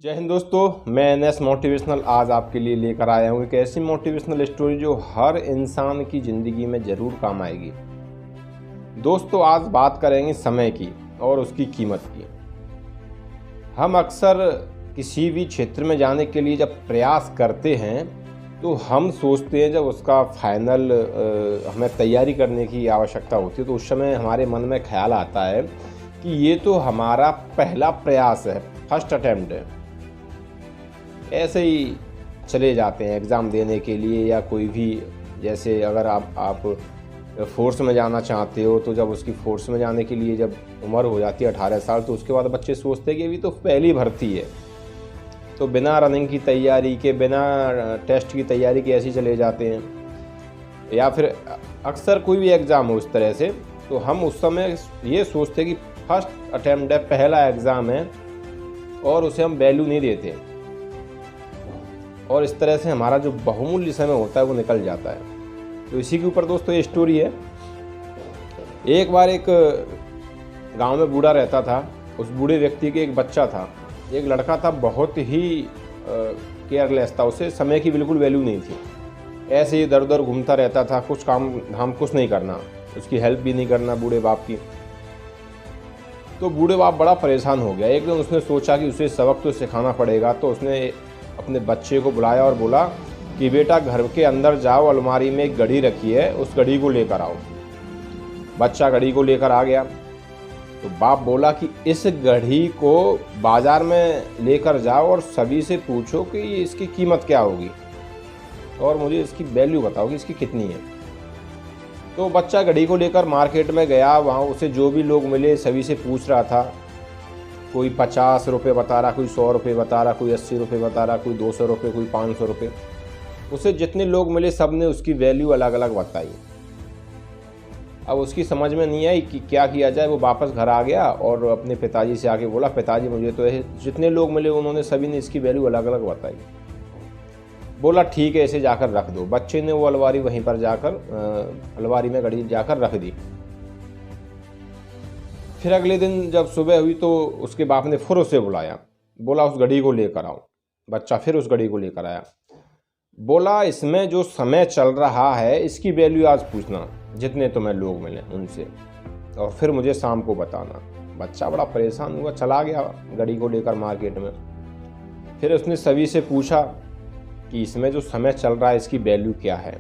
जय हिंद दोस्तों, मैं एनएस मोटिवेशनल आज आपके लिए लेकर आया हूँ एक ऐसी मोटिवेशनल स्टोरी जो हर इंसान की ज़िंदगी में ज़रूर काम आएगी। दोस्तों, आज बात करेंगे समय की और उसकी कीमत की। हम अक्सर किसी भी क्षेत्र में जाने के लिए जब प्रयास करते हैं तो हम सोचते हैं, जब उसका फाइनल हमें तैयारी करने की आवश्यकता होती है तो उस समय हमारे मन में ख्याल आता है कि ये तो हमारा पहला प्रयास है, फर्स्ट अटेम्प्ट है। ऐसे ही चले जाते हैं एग्ज़ाम देने के लिए, या कोई भी, जैसे अगर आप फोर्स में जाना चाहते हो तो जब उसकी फोर्स में जाने के लिए जब उम्र हो जाती है 18 साल, तो उसके बाद बच्चे सोचते हैं कि अभी तो पहली भर्ती है, तो बिना रनिंग की तैयारी के, बिना टेस्ट की तैयारी के ऐसे ही चले जाते हैं। या फिर अक्सर कोई भी एग्ज़ाम हो इस तरह से, तो हम उस समय ये सोचते हैं कि फर्स्ट अटैम्प्ट है, पहला एग्ज़ाम है, और उसे हम वैल्यू नहीं देते, और इस तरह से हमारा जो बहुमूल्य समय होता है वो निकल जाता है। तो इसी के ऊपर दोस्तों ये स्टोरी है। एक बार एक गांव में बूढ़ा रहता था। उस बूढ़े व्यक्ति के एक बच्चा था, एक लड़का था, बहुत ही केयरलेस था, उसे समय की बिल्कुल वैल्यू नहीं थी। ऐसे ही इधर उधर घूमता रहता था, कुछ काम धाम कुछ नहीं करना, उसकी हेल्प भी नहीं करना बूढ़े बाप की। तो बूढ़े बाप बड़ा परेशान हो गया। एक दिन उसने सोचा कि उसे सबक तो सिखाना पड़ेगा, तो उसने अपने बच्चे को बुलाया और बोला कि बेटा, घर के अंदर जाओ, अलमारी में एक घड़ी रखी है, उस घड़ी को लेकर आओ। बच्चा घड़ी को लेकर आ गया। तो बाप बोला कि इस घड़ी को बाजार में लेकर जाओ और सभी से पूछो कि इसकी कीमत क्या होगी और मुझे इसकी वैल्यू बताओ कि इसकी कितनी है। तो बच्चा घड़ी को लेकर मार्केट में गया। वहाँ उसे जो भी लोग मिले सभी से पूछ रहा था। कोई 50 रुपये बता रहा, कोई 100 रुपये बता रहा, कोई 80 रुपये बता रहा, कोई 200 रुपये, कोई 500 रुपये। उसे जितने लोग मिले सब ने उसकी वैल्यू अलग अलग बताई। अब उसकी समझ में नहीं आई कि क्या किया जाए। वो वापस घर आ गया और अपने पिताजी से आके बोला, पिताजी मुझे तो जितने लोग मिले उन्होंने सभी ने इसकी वैल्यू अलग अलग बताई। बोला ठीक है, इसे जाकर रख दो। बच्चे ने वो अलमारी वहीं पर जाकर अलमारी में घड़ी जाकर रख दी। फिर अगले दिन जब सुबह हुई तो उसके बाप ने फिर उसे बुलाया, बोला उस घड़ी को लेकर आओ। बच्चा फिर उस घड़ी को लेकर आया। बोला इसमें जो समय चल रहा है इसकी वैल्यू आज पूछना, जितने तुम्हें लोग मिले उनसे, और फिर मुझे शाम को बताना। बच्चा बड़ा परेशान हुआ, चला गया घड़ी को लेकर मार्केट में। फिर उसने सभी से पूछा कि इसमें जो समय चल रहा है इसकी वैल्यू क्या है।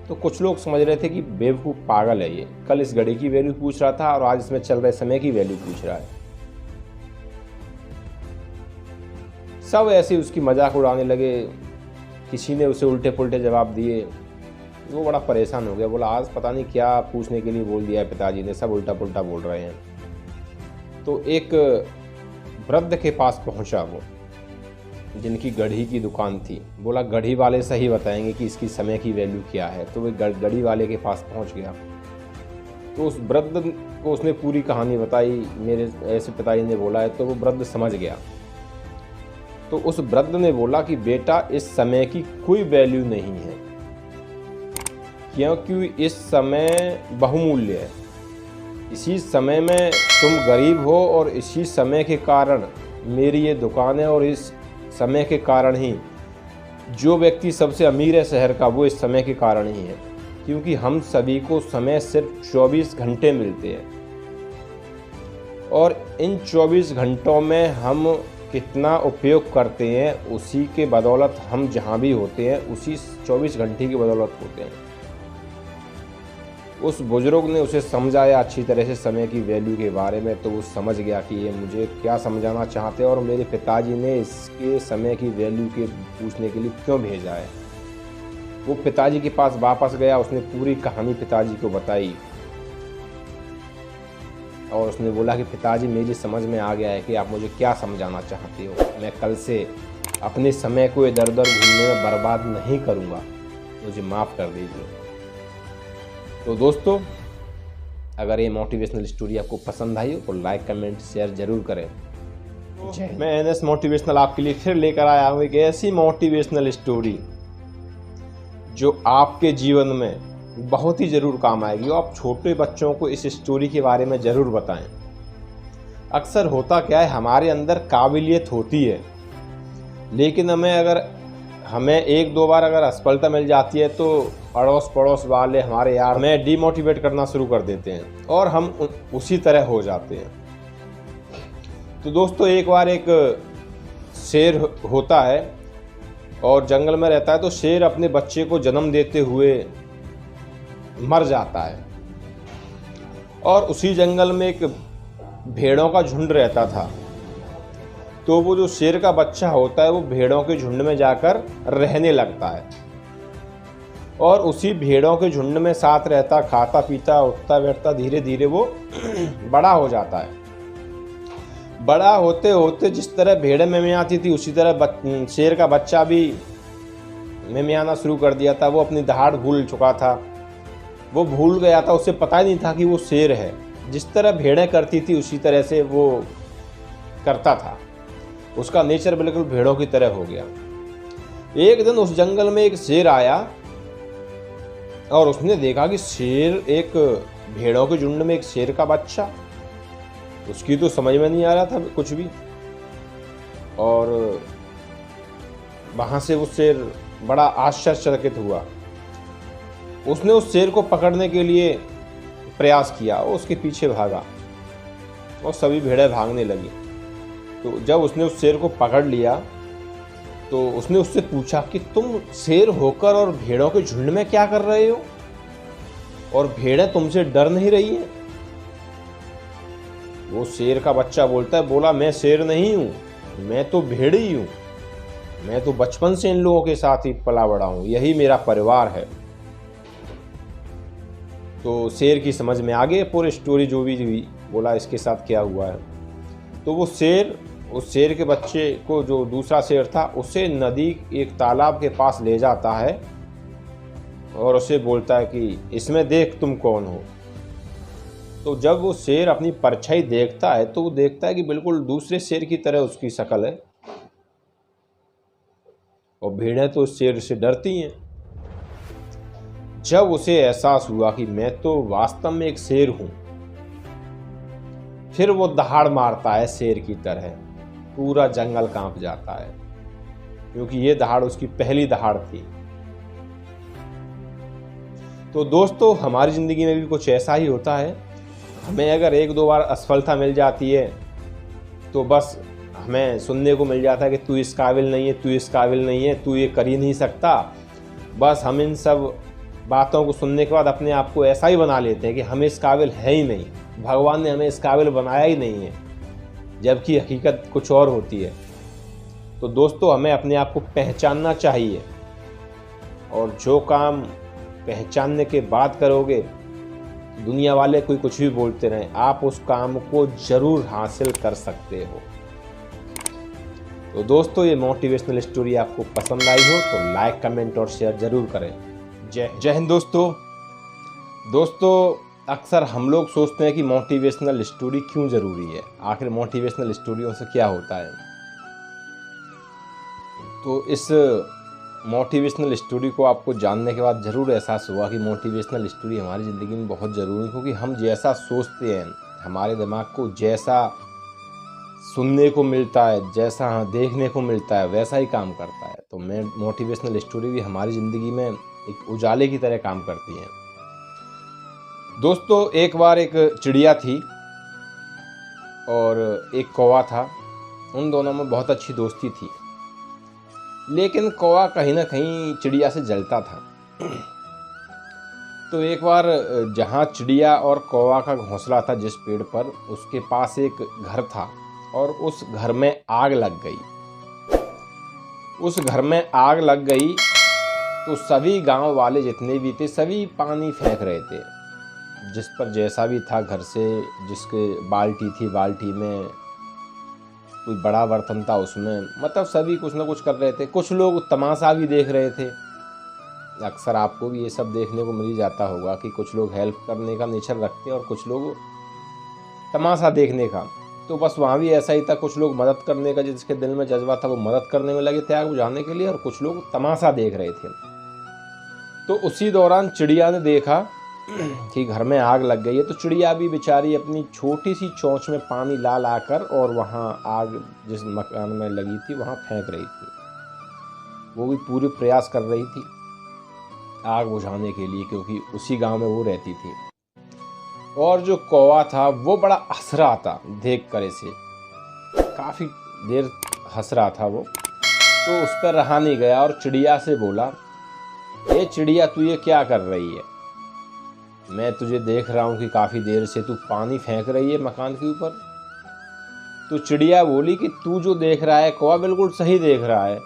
तो कुछ लोग समझ रहे थे कि बेवकूफ़ पागल है ये, कल इस घड़ी की वैल्यू पूछ रहा था और आज इसमें चल रहे समय की वैल्यू पूछ रहा है। सब ऐसे उसकी मजाक उड़ाने लगे। किसी ने उसे उल्टे पुल्टे जवाब दिए। वो बड़ा परेशान हो गया। बोला आज पता नहीं क्या पूछने के लिए बोल दिया है पिताजी ने, सब उल्टा पुल्टा बोल रहे हैं। तो एक वृद्ध के पास पहुंचा वो, जिनकी घड़ी की दुकान थी। बोला घड़ी वाले सही बताएंगे कि इसकी समय की वैल्यू क्या है। तो वो घड़ी वाले के पास पहुंच गया। तो उस वृद्ध को उसने पूरी कहानी बताई, मेरे ऐसे पिताजी ने बोला है। तो वो वृद्ध समझ गया। तो उस वृद्ध ने बोला कि बेटा, इस समय की कोई वैल्यू नहीं है, क्योंकि इस समय बहुमूल्य है। इसी समय में तुम गरीब हो और इसी समय के कारण मेरी ये दुकान है, और इस समय के कारण ही जो व्यक्ति सबसे अमीर है शहर का, वो इस समय के कारण ही है, क्योंकि हम सभी को समय सिर्फ 24 घंटे मिलते हैं, और इन 24 घंटों में हम कितना उपयोग करते हैं उसी के बदौलत हम जहाँ भी होते हैं, उसी 24 घंटे की बदौलत होते हैं। उस बुजुर्ग ने उसे समझाया अच्छी तरह से समय की वैल्यू के बारे में। तो वो समझ गया कि ये मुझे क्या समझाना चाहते हैं और मेरे पिताजी ने इसके समय की वैल्यू के पूछने के लिए क्यों भेजा है। वो पिताजी के पास वापस गया। उसने पूरी कहानी पिताजी को बताई और उसने बोला कि पिताजी, मेरी समझ में आ गया है कि आप मुझे क्या समझाना चाहते हो। मैं कल से अपने समय को इधर उधर घूमने में बर्बाद नहीं करूँगा, मुझे माफ़ कर दीजिए। तो दोस्तों, अगर ये मोटिवेशनल स्टोरी आपको पसंद आई हो तो लाइक कमेंट शेयर ज़रूर करें। मैं एनएस मोटिवेशनल आपके लिए फिर लेकर आया हूँ एक ऐसी मोटिवेशनल स्टोरी जो आपके जीवन में बहुत ही ज़रूर काम आएगी। और आप छोटे बच्चों को इस स्टोरी के बारे में ज़रूर बताएं। अक्सर होता क्या है, हमारे अंदर काबिलियत होती है लेकिन हमें एक दो बार अगर असफलता मिल जाती है तो अड़ोस पड़ोस वाले हमारे यार हमें डीमोटिवेट करना शुरू कर देते हैं और हम उसी तरह हो जाते हैं। तो दोस्तों, एक बार एक शेर होता है और जंगल में रहता है। तो शेर अपने बच्चे को जन्म देते हुए मर जाता है और उसी जंगल में एक भेड़ों का झुंड रहता था। तो वो जो शेर का बच्चा होता है वो भेड़ों के झुंड में जाकर रहने लगता है और उसी भेड़ों के झुंड में साथ रहता, खाता पीता, उठता बैठता, धीरे धीरे वो बड़ा हो जाता है। बड़ा होते होते जिस तरह भेड़ें मिमियाती थी उसी तरह शेर का बच्चा भी मिमियाना शुरू कर दिया था। वो अपनी दहाड़ भूल चुका था, वो भूल गया था, उसे पता ही नहीं था कि वो शेर है। जिस तरह भेड़ें करती थी उसी तरह से वो करता था। उसका नेचर बिल्कुल भेड़ों की तरह हो गया। एक दिन उस जंगल में एक शेर आया और उसने देखा कि एक भेड़ों के झुंड में एक शेर का बच्चा। उसकी तो समझ में नहीं आ रहा था कुछ भी और वहां से वो शेर बड़ा आश्चर्यचकित हुआ। उसने उस शेर को पकड़ने के लिए प्रयास किया और उसके पीछे भागा और सभी भेड़ें भागने लगी। तो जब उसने उस शेर को पकड़ लिया तो उसने उससे पूछा कि तुम शेर होकर और भेड़ों के झुंड में क्या कर रहे हो और भेड़ें तुमसे डर नहीं रही हैं? वो शेर का बच्चा बोला मैं शेर नहीं हूं, मैं तो भेड़ी हूं। मैं तो बचपन से इन लोगों के साथ ही पला बड़ा हूं, यही मेरा परिवार है। तो शेर की समझ में आ गई पूरी स्टोरी जो भी हुई। बोला इसके साथ क्या हुआ है। तो वो शेर उस शेर के बच्चे को, जो दूसरा शेर था, उसे नदी एक तालाब के पास ले जाता है और उसे बोलता है कि इसमें देख तुम कौन हो। तो जब वो शेर अपनी परछाई देखता है तो वो देखता है कि बिल्कुल दूसरे शेर की तरह उसकी शक्ल है और भेड़ें तो उस शेर से डरती हैं। जब उसे एहसास हुआ कि मैं तो वास्तव में एक शेर हूं, फिर वो दहाड़ मारता है शेर की तरह। पूरा जंगल कांप जाता है क्योंकि ये दहाड़ उसकी पहली दहाड़ थी। तो दोस्तों, हमारी जिंदगी में भी कुछ ऐसा ही होता है। हमें अगर एक दो बार असफलता मिल जाती है तो बस हमें सुनने को मिल जाता है कि तू इस काबिल नहीं है, तू इस काबिल नहीं है, तू ये कर ही नहीं सकता। बस हम इन सब बातों को सुनने के बाद अपने आप को ऐसा ही बना लेते हैं कि हम इस काबिल है ही नहीं, भगवान ने हमें इस काबिल बनाया ही नहीं है, जबकि हकीकत कुछ और होती है। तो दोस्तों, हमें अपने आप को पहचानना चाहिए और जो काम पहचानने के बाद करोगे, दुनिया वाले कोई कुछ भी बोलते रहें, आप उस काम को जरूर हासिल कर सकते हो। तो दोस्तों, ये मोटिवेशनल स्टोरी आपको पसंद आई हो तो लाइक, कमेंट और शेयर जरूर करें। जय हिंद दोस्तों, अक्सर हम लोग सोचते हैं कि मोटिवेशनल स्टोरी क्यों ज़रूरी है, आखिर मोटिवेशनल स्टोरियों से क्या होता है। तो इस मोटिवेशनल स्टोरी को आपको जानने के बाद ज़रूर एहसास हुआ कि मोटिवेशनल स्टोरी हमारी ज़िंदगी में बहुत ज़रूरी है, क्योंकि हम जैसा सोचते हैं, हमारे दिमाग को जैसा सुनने को मिलता है, जैसा देखने को मिलता है, वैसा ही काम करता है। तो मोटिवेशनल स्टोरी भी हमारी ज़िंदगी में एक उजाले की तरह काम करती हैं। दोस्तों, एक बार एक चिड़िया थी और एक कौवा था। उन दोनों में बहुत अच्छी दोस्ती थी, लेकिन कौवा कहीं ना कहीं चिड़िया से जलता था। तो एक बार जहाँ चिड़िया और कौवा का घोंसला था, जिस पेड़ पर, उसके पास एक घर था और उस घर में आग लग गई। उस घर में आग लग गई तो सभी गांव वाले जितने भी थे सभी पानी फेंक रहे थे, जिस पर जैसा भी था घर से, जिसके बाल्टी थी बाल्टी में, कोई बड़ा बर्तन था उसमें, मतलब सभी कुछ ना कुछ कर रहे थे। कुछ लोग तमाशा भी देख रहे थे। अक्सर आपको भी ये सब देखने को मिल ही जाता होगा कि कुछ लोग हेल्प करने का नेचर रखते हैं और कुछ लोग तमाशा देखने का। तो बस वहाँ भी ऐसा ही था, कुछ लोग मदद करने का, जिसके दिल में जज्बा था वो मदद करने में लगे थे आग बुझाने के लिए, और कुछ लोग तमाशा देख रहे थे। तो उसी दौरान चिड़िया ने देखा कि घर में आग लग गई है। तो चिड़िया भी बेचारी अपनी छोटी सी चोंच में पानी ला कर और वहाँ आग जिस मकान में लगी थी वहाँ फेंक रही थी। वो भी पूरे प्रयास कर रही थी आग बुझाने के लिए, क्योंकि उसी गांव में वो रहती थी। और जो कौवा था वो बड़ा हंस रहा था देख कर इसे, काफ़ी देर हंस रहा था वो। तो उस पर रहा नहीं गया और चिड़िया से बोला, ए चिड़िया, तू ये क्या कर रही है? मैं तुझे देख रहा हूँ कि काफ़ी देर से तू पानी फेंक रही है मकान के ऊपर। तो चिड़िया बोली कि तू जो देख रहा है कौवा बिल्कुल सही देख रहा है,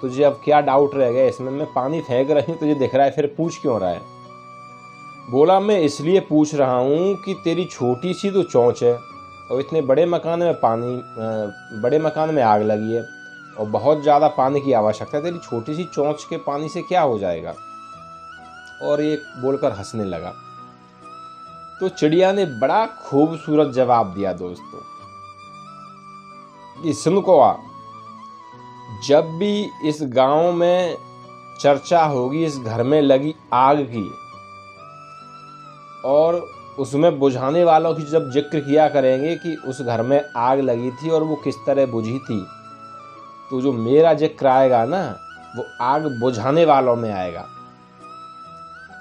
तुझे अब क्या डाउट रह गया इसमें? मैं पानी फेंक रही हूँ, तुझे दिख रहा है, फिर पूछ क्यों रहा है? बोला, मैं इसलिए पूछ रहा हूँ कि तेरी छोटी सी तो चोंच है और इतने बड़े मकान में बड़े मकान में आग लगी है और बहुत ज़्यादा पानी की आवश्यकता है, तेरी छोटी सी चोंच के पानी से क्या हो जाएगा? और ये बोलकर हंसने लगा। तो चिड़िया ने बड़ा खूबसूरत जवाब दिया दोस्तों कि सुन कौवा, जब भी इस गांव में चर्चा होगी इस घर में लगी आग की और उसमें बुझाने वालों की जब जिक्र किया करेंगे कि उस घर में आग लगी थी और वो किस तरह बुझी थी, तो जो मेरा जिक्र आएगा ना वो आग बुझाने वालों में आएगा,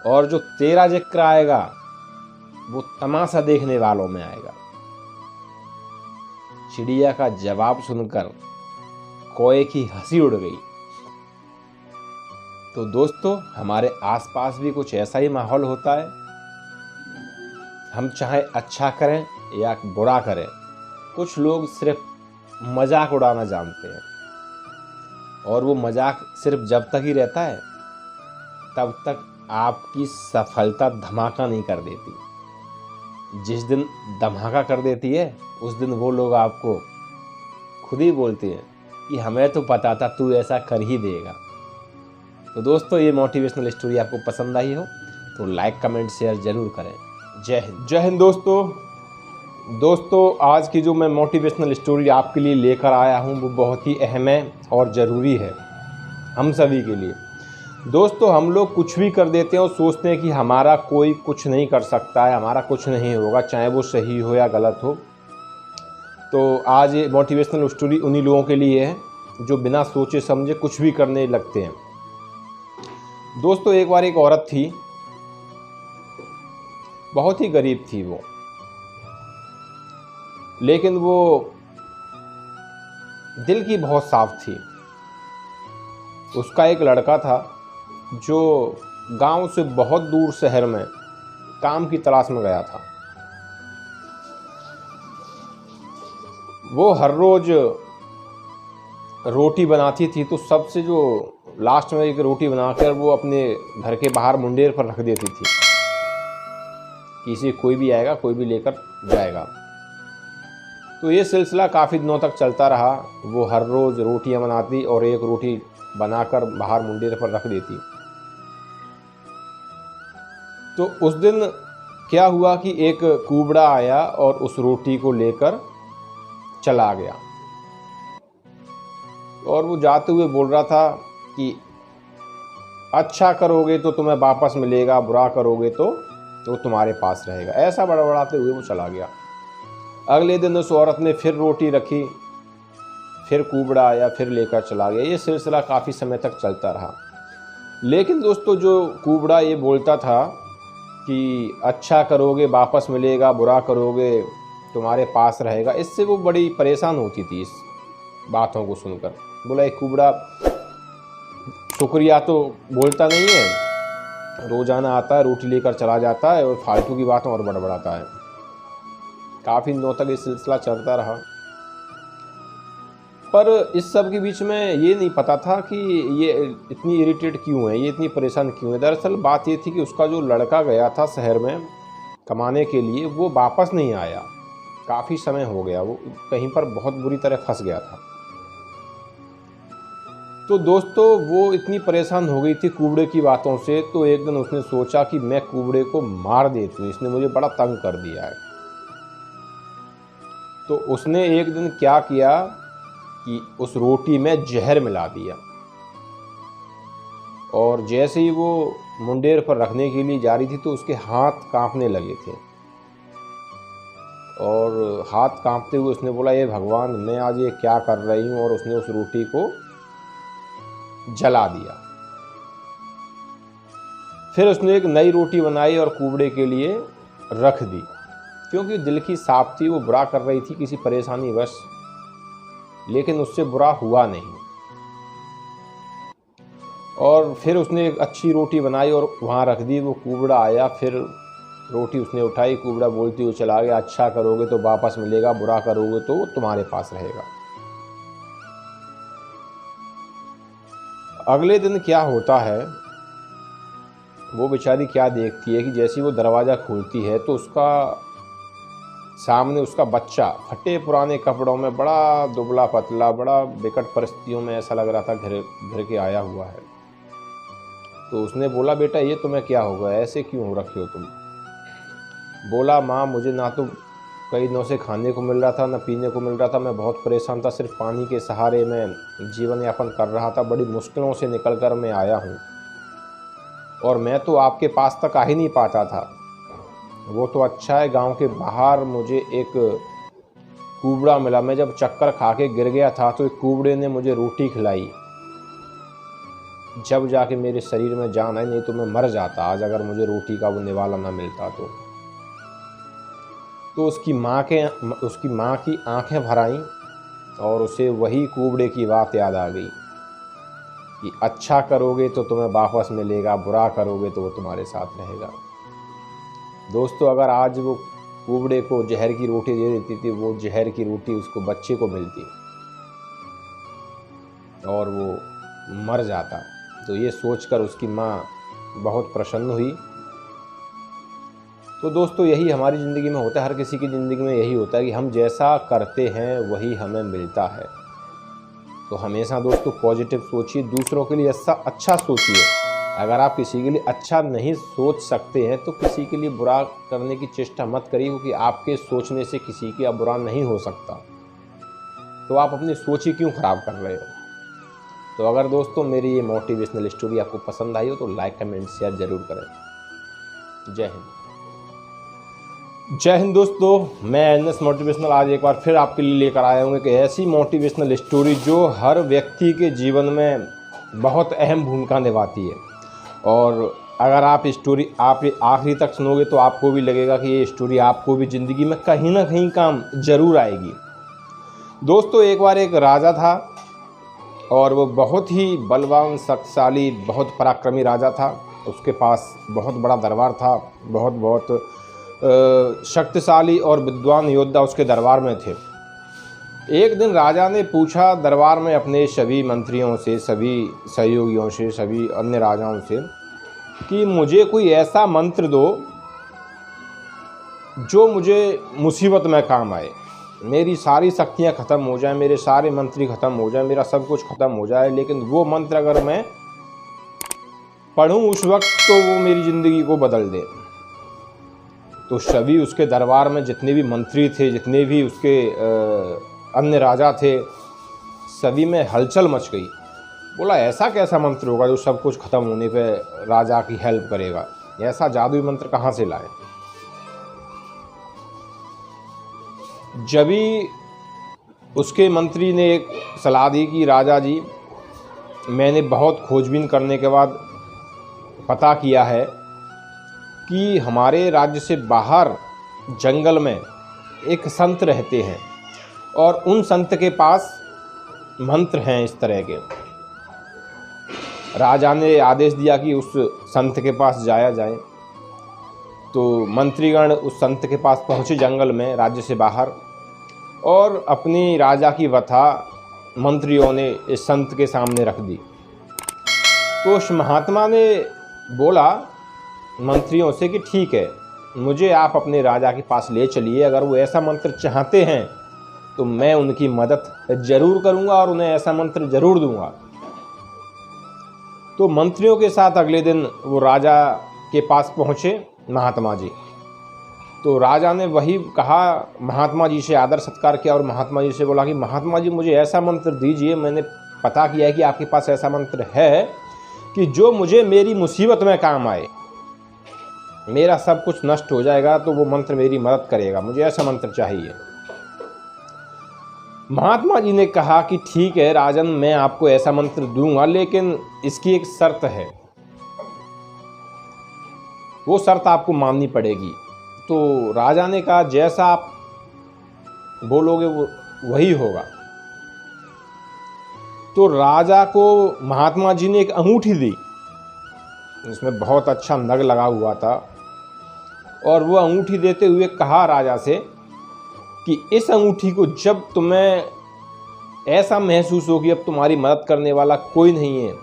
और जो तेरा जिक्र आएगा वो तमाशा देखने वालों में आएगा। चिड़िया का जवाब सुनकर कौवे की हंसी उड़ गई। तो दोस्तों, हमारे आसपास भी कुछ ऐसा ही माहौल होता है। हम चाहे अच्छा करें या बुरा करें, कुछ लोग सिर्फ मजाक उड़ाना जानते हैं और वो मजाक सिर्फ जब तक ही रहता है, तब तक आपकी सफलता धमाका नहीं कर देती। जिस दिन धमाका कर देती है उस दिन वो लोग आपको खुद ही बोलते हैं कि हमें तो पता था तू ऐसा कर ही देगा। तो दोस्तों, ये मोटिवेशनल स्टोरी आपको पसंद आई हो तो लाइक कमेंट शेयर जरूर करें। जय हिंद। जय हिंद दोस्तों, आज की जो मैं मोटिवेशनल स्टोरी आपके लिए लेकर आया हूँ वो बहुत ही अहम है और ज़रूरी है हम सभी के लिए। दोस्तों, हम लोग कुछ भी कर देते हैं और सोचते हैं कि हमारा कोई कुछ नहीं कर सकता है, हमारा कुछ नहीं होगा, चाहे वो सही हो या गलत हो। तो आज ये मोटिवेशनल स्टोरी उन्हीं लोगों के लिए है जो बिना सोचे समझे कुछ भी करने लगते हैं। दोस्तों, एक बार एक औरत थी, बहुत ही गरीब थी वो, लेकिन वो दिल की बहुत साफ थी। उसका एक लड़का था जो गांव से बहुत दूर शहर में काम की तलाश में गया था। वो हर रोज रोटी बनाती थी, तो सबसे जो लास्ट में एक रोटी बनाकर वो अपने घर के बाहर मुंडेर पर रख देती थी कि इसे कोई भी आएगा, कोई भी लेकर जाएगा। तो ये सिलसिला काफ़ी दिनों तक चलता रहा। वो हर रोज़ रोटियां बनाती और एक रोटी बनाकर बाहर मुंडेर पर रख देती। तो उस दिन क्या हुआ कि एक कुबड़ा आया और उस रोटी को लेकर चला गया, और वो जाते हुए बोल रहा था कि अच्छा करोगे तो तुम्हें वापस मिलेगा, बुरा करोगे तो वो तुम्हारे पास रहेगा। ऐसा बड़बड़ाते हुए वो चला गया। अगले दिन उस औरत ने फिर रोटी रखी, फिर कुबड़ा आया, फिर लेकर चला गया। ये सिलसिला काफ़ी समय तक चलता रहा। लेकिन दोस्तों, जो कुबड़ा ये बोलता था कि अच्छा करोगे वापस मिलेगा, बुरा करोगे तुम्हारे पास रहेगा, इससे वो बड़ी परेशान होती थी इस बातों को सुनकर। बोला, एक कुबड़ा शुक्रिया तो बोलता नहीं है, रोजाना आता है, रोटी लेकर चला जाता है और फालतू की बातों और बड़बड़ाता है। काफ़ी दिनों तक ये सिलसिला चलता रहा, पर इस सब के बीच में ये नहीं पता था कि ये इतनी इरिटेट क्यों है, ये इतनी परेशान क्यों है। दरअसल बात ये थी कि उसका जो लड़का गया था शहर में कमाने के लिए, वो वापस नहीं आया। काफ़ी समय हो गया, वो कहीं पर बहुत बुरी तरह फंस गया था। तो दोस्तों, वो इतनी परेशान हो गई थी कुबड़े की बातों से, तो एक दिन उसने सोचा कि मैं कुबड़े को मार देती हूँ, इसने मुझे बड़ा तंग कर दिया है। तो उसने एक दिन क्या किया कि उस रोटी में जहर मिला दिया, और जैसे ही वो मुंडेर पर रखने के लिए जा रही थी तो उसके हाथ कांपने लगे थे, और हाथ कांपते हुए उसने बोला, ये भगवान, मैं आज ये क्या कर रही हूँ। और उसने उस रोटी को जला दिया। फिर उसने एक नई रोटी बनाई और कुबड़े के लिए रख दी, क्योंकि दिल की साफ थी, वो बुरा कर रही थी किसी परेशानी वश, लेकिन उससे बुरा हुआ नहीं। और फिर उसने एक अच्छी रोटी बनाई और वहाँ रख दी। वो कुबड़ा आया, फिर रोटी उसने उठाई, कुबड़ा बोलती हुई चला गया, अच्छा करोगे तो वापस मिलेगा, बुरा करोगे तो तुम्हारे पास रहेगा। अगले दिन क्या होता है, वो बेचारी क्या देखती है कि जैसे वो दरवाज़ा खोलती है तो उसका सामने उसका बच्चा फटे पुराने कपड़ों में, बड़ा दुबला पतला, बड़ा विकट परिस्थितियों में ऐसा लग रहा था घर के आया हुआ है। तो उसने बोला, बेटा ये तुम्हें क्या होगा, ऐसे क्यों हो रखे हो तुम? बोला, माँ मुझे ना तो कई दिनों से खाने को मिल रहा था, ना पीने को मिल रहा था, मैं बहुत परेशान था, सिर्फ पानी के सहारे मैं जीवन यापन कर रहा था, बड़ी मुश्किलों से निकल कर मैं आया हूँ, और मैं तो आपके पास तक आ ही नहीं पाता था। वो तो अच्छा है, गांव के बाहर मुझे एक कुबड़ा मिला, मैं जब चक्कर खा के गिर गया था तो एक कुबड़े ने मुझे रोटी खिलाई, जब जाके मेरे शरीर में जान आई, नहीं तो मैं मर जाता आज अगर मुझे रोटी का वो निवाला ना मिलता तो उसकी माँ की आंखें भर आईं और उसे वही कुबड़े की बात याद आ गई कि अच्छा करोगे तो तुम्हें वापस मिलेगा, बुरा करोगे तो वो तुम्हारे साथ रहेगा। दोस्तों, अगर आज वो कुबड़े को जहर की रोटी दे देती थी, वो जहर की रोटी उसको बच्चे को मिलती और वो मर जाता, तो ये सोचकर उसकी माँ बहुत प्रसन्न हुई। तो दोस्तों, यही हमारी ज़िंदगी में होता है, हर किसी की ज़िंदगी में यही होता है कि हम जैसा करते हैं वही हमें मिलता है। तो हमेशा दोस्तों पॉजिटिव सोचिए, दूसरों के लिए अच्छा सोचिए। अगर आप किसी के लिए अच्छा नहीं सोच सकते हैं तो किसी के लिए बुरा करने की चेष्टा मत करिए, क्योंकि आपके सोचने से किसी का बुरा नहीं हो सकता। तो आप अपनी सोच ही क्यों ख़राब कर रहे हो? तो अगर दोस्तों मेरी ये मोटिवेशनल स्टोरी आपको पसंद आई हो तो लाइक कमेंट शेयर ज़रूर करें। जय हिंद। जय हिंद दोस्तों, मैं एनएस मोटिवेशनल आज एक बार फिर आपके लिए लेकर आया हूँ कि ऐसी मोटिवेशनल स्टोरी जो हर व्यक्ति के जीवन में बहुत अहम भूमिका निभाती है। और अगर आप स्टोरी आप आखिरी तक सुनोगे तो आपको भी लगेगा कि ये स्टोरी आपको भी ज़िंदगी में कहीं ना कहीं काम ज़रूर आएगी। दोस्तों, एक बार एक राजा था और वो बहुत ही बलवान, शक्तिशाली, बहुत पराक्रमी राजा था। उसके पास बहुत बड़ा दरबार था, बहुत शक्तिशाली और विद्वान योद्धा उसके दरबार में थे। एक दिन राजा ने पूछा दरबार में अपने सभी मंत्रियों से, सभी सहयोगियों से, सभी अन्य राजाओं से कि मुझे कोई ऐसा मंत्र दो जो मुझे मुसीबत में काम आए, मेरी सारी शक्तियाँ ख़त्म हो जाएं, मेरे सारे मंत्री ख़त्म हो जाएं, मेरा सब कुछ ख़त्म हो जाए, लेकिन वो मंत्र अगर मैं पढ़ूं उस वक्त तो वो मेरी ज़िंदगी को बदल दे। तो सभी उसके दरबार में जितने भी मंत्री थे, जितने भी उसके अन्य राजा थे, सभी में हलचल मच गई। बोला, ऐसा कैसा मंत्र होगा जो सब कुछ ख़त्म होने पे राजा की हेल्प करेगा? ऐसा जादुई मंत्र कहाँ से लाए? जब भी उसके मंत्री ने एक सलाह दी कि राजा जी, मैंने बहुत खोजबीन करने के बाद पता किया है कि हमारे राज्य से बाहर जंगल में एक संत रहते हैं और उन संत के पास मंत्र हैं इस तरह के। राजा ने आदेश दिया कि उस संत के पास जाया जाए। तो मंत्रीगण उस संत के पास पहुँचे जंगल में, राज्य से बाहर, और अपनी राजा की व्यथा मंत्रियों ने इस संत के सामने रख दी। तो उस महात्मा ने बोला मंत्रियों से कि ठीक है, मुझे आप अपने राजा के पास ले चलिए, अगर वो ऐसा मंत्र चाहते हैं तो मैं उनकी मदद जरूर करूंगा और उन्हें ऐसा मंत्र जरूर दूंगा। तो मंत्रियों के साथ अगले दिन वो राजा के पास पहुँचे महात्मा जी। तो राजा ने वही कहा, महात्मा जी से आदर सत्कार किया और महात्मा जी से बोला कि महात्मा जी, मुझे ऐसा मंत्र दीजिए, मैंने पता किया है कि आपके पास ऐसा मंत्र है कि जो मुझे मेरी मुसीबत में काम आए, मेरा सब कुछ नष्ट हो जाएगा तो वो मंत्र मेरी मदद करेगा, मुझे ऐसा मंत्र चाहिए। महात्मा जी ने कहा कि ठीक है राजन, मैं आपको ऐसा मंत्र दूंगा, लेकिन इसकी एक शर्त है, वो शर्त आपको माननी पड़ेगी। तो राजा ने कहा जैसा आप बोलोगे वो वही होगा। तो राजा को महात्मा जी ने एक अंगूठी दी, इसमें बहुत अच्छा नग लगा हुआ था, और वो अंगूठी देते हुए कहा राजा से कि इस अंगूठी को जब तुम्हें ऐसा महसूस हो कि अब तुम्हारी मदद करने वाला कोई नहीं है,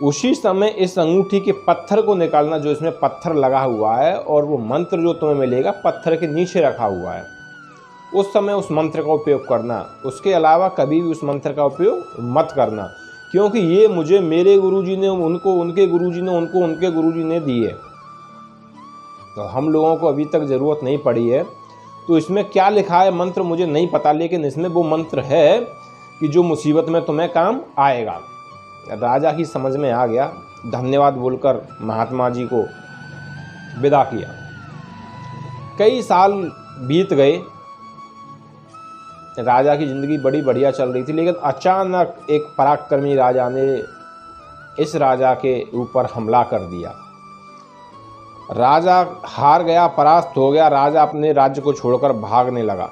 उसी समय इस अंगूठी के पत्थर को निकालना, जो इसमें पत्थर लगा हुआ है, और वो मंत्र जो तुम्हें मिलेगा पत्थर के नीचे रखा हुआ है, उस समय उस मंत्र का उपयोग करना। उसके अलावा कभी भी उस मंत्र का उपयोग मत करना, क्योंकि ये मुझे मेरे गुरुजी ने उनको, उनके गुरुजी ने उनको, उनके गुरुजी ने दिए, तो हम लोगों को अभी तक ज़रूरत नहीं पड़ी है। तो इसमें क्या लिखा है मंत्र मुझे नहीं पता, लेकिन इसमें वो मंत्र है कि जो मुसीबत में तुम्हें काम आएगा। राजा की समझ में आ गया, धन्यवाद बोलकर महात्मा जी को विदा किया। कई साल बीत गए, राजा की ज़िंदगी बड़ी बढ़िया चल रही थी, लेकिन अचानक एक पराक्रमी राजा ने इस राजा के ऊपर हमला कर दिया। राजा हार गया, परास्त हो गया। राजा अपने राज्य को छोड़कर भागने लगा।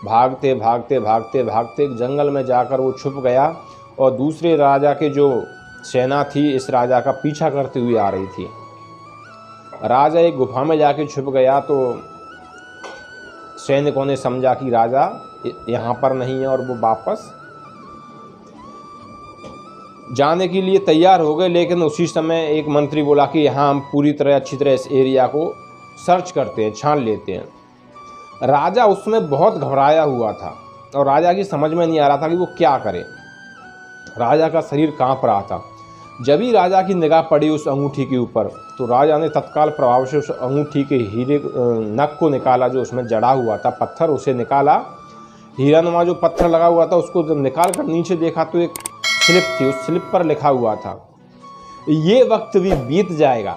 भागते भागते भागते भागते एक जंगल में जाकर वो छुप गया, और दूसरे राजा के जो सेना थी इस राजा का पीछा करते हुए आ रही थी। राजा एक गुफा में जाके छुप गया, तो सैनिकों ने समझा कि राजा यहाँ पर नहीं है, और वो वापस जाने के लिए तैयार हो गए। लेकिन उसी समय एक मंत्री बोला कि यहाँ हम पूरी तरह अच्छी तरह इस एरिया को सर्च करते हैं, छान लेते हैं। राजा उसमें बहुत घबराया हुआ था, और राजा की समझ में नहीं आ रहा था कि वो क्या करे। राजा का शरीर कांप रहा था। जब ही राजा की निगाह पड़ी उस अंगूठी के ऊपर, तो राजा ने तत्काल प्रभाव से उस अंगूठी के हीरे नग को निकाला, जो उसमें जड़ा हुआ था पत्थर, उसे निकाला। हीरानुमा जो पत्थर लगा हुआ था उसको जब निकाल कर नीचे देखा तो एक स्लिप थी, उस स्लिप पर लिखा हुआ था, ये वक्त भी बीत जाएगा।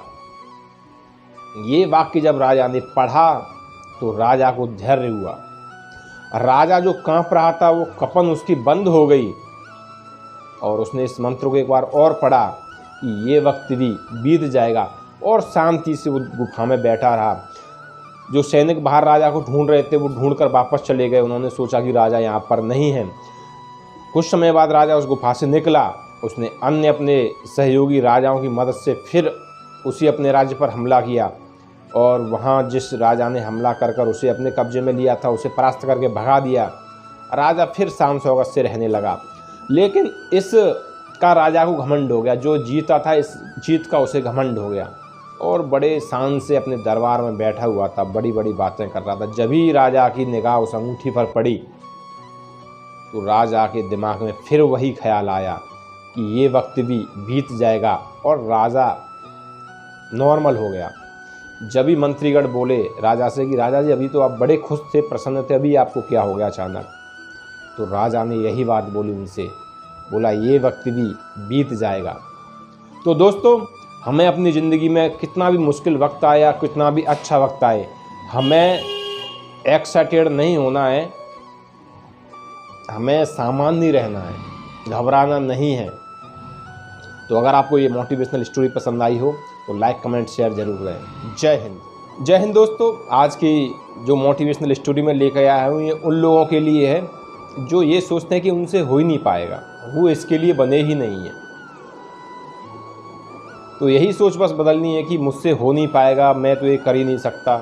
ये वाक्य जब राजा ने पढ़ा तो राजा को धैर्य हुआ। राजा जो कांप रहा था वो कपन उसकी बंद हो गई, और उसने इस मंत्र को एक बार और पढ़ा कि ये वक्त भी बीत जाएगा, और शांति से वो गुफा में बैठा रहा। जो सैनिक बाहर राजा को ढूंढ रहे थे वो ढूंढ कर वापस चले गए। उन्होंने सोचा कि राजा यहाँ पर नहीं है। कुछ समय बाद राजा उस गुफा से निकला। उसने अन्य अपने सहयोगी राजाओं की मदद से फिर उसी अपने राज्य पर हमला किया, और वहाँ जिस राजा ने हमला कर कर उसे अपने कब्जे में लिया था उसे परास्त करके भगा दिया। राजा फिर शान शौकत से रहने लगा। लेकिन इस का राजा को घमंड हो गया, जो जीता था इस जीत का उसे घमंड हो गया, और बड़े शान से अपने दरबार में बैठा हुआ था, बड़ी बड़ी बातें कर रहा था। जब ही राजा की निगाह उस अंगूठी पर पड़ी तो राजा के दिमाग में फिर वही ख्याल आया कि ये वक्त भी बीत जाएगा, और राजा नॉर्मल हो गया। जब ही मंत्रीगण बोले राजा से कि राजा जी अभी तो आप बड़े खुश थे, प्रसन्न थे, अभी आपको क्या हो गया अचानक? तो राजा ने यही बात बोली उनसे, बोला ये वक्त भी बीत जाएगा। तो दोस्तों, हमें अपनी ज़िंदगी में कितना भी मुश्किल वक्त आए या कितना भी अच्छा वक्त आए, हमें एक्साइटेड नहीं होना है, हमें सामान्य रहना है, घबराना नहीं है। तो अगर आपको ये मोटिवेशनल स्टोरी पसंद आई हो तो लाइक कमेंट शेयर जरूर करें। जय हिंद। जय हिंद दोस्तों। आज की जो मोटिवेशनल स्टोरी में लेकर आया हूँ ये उन लोगों के लिए है जो ये सोचते हैं कि उनसे हो ही नहीं पाएगा, वो इसके लिए बने ही नहीं है। तो यही सोच बस बदलनी है कि मुझसे हो नहीं पाएगा, मैं तो ये कर ही नहीं सकता,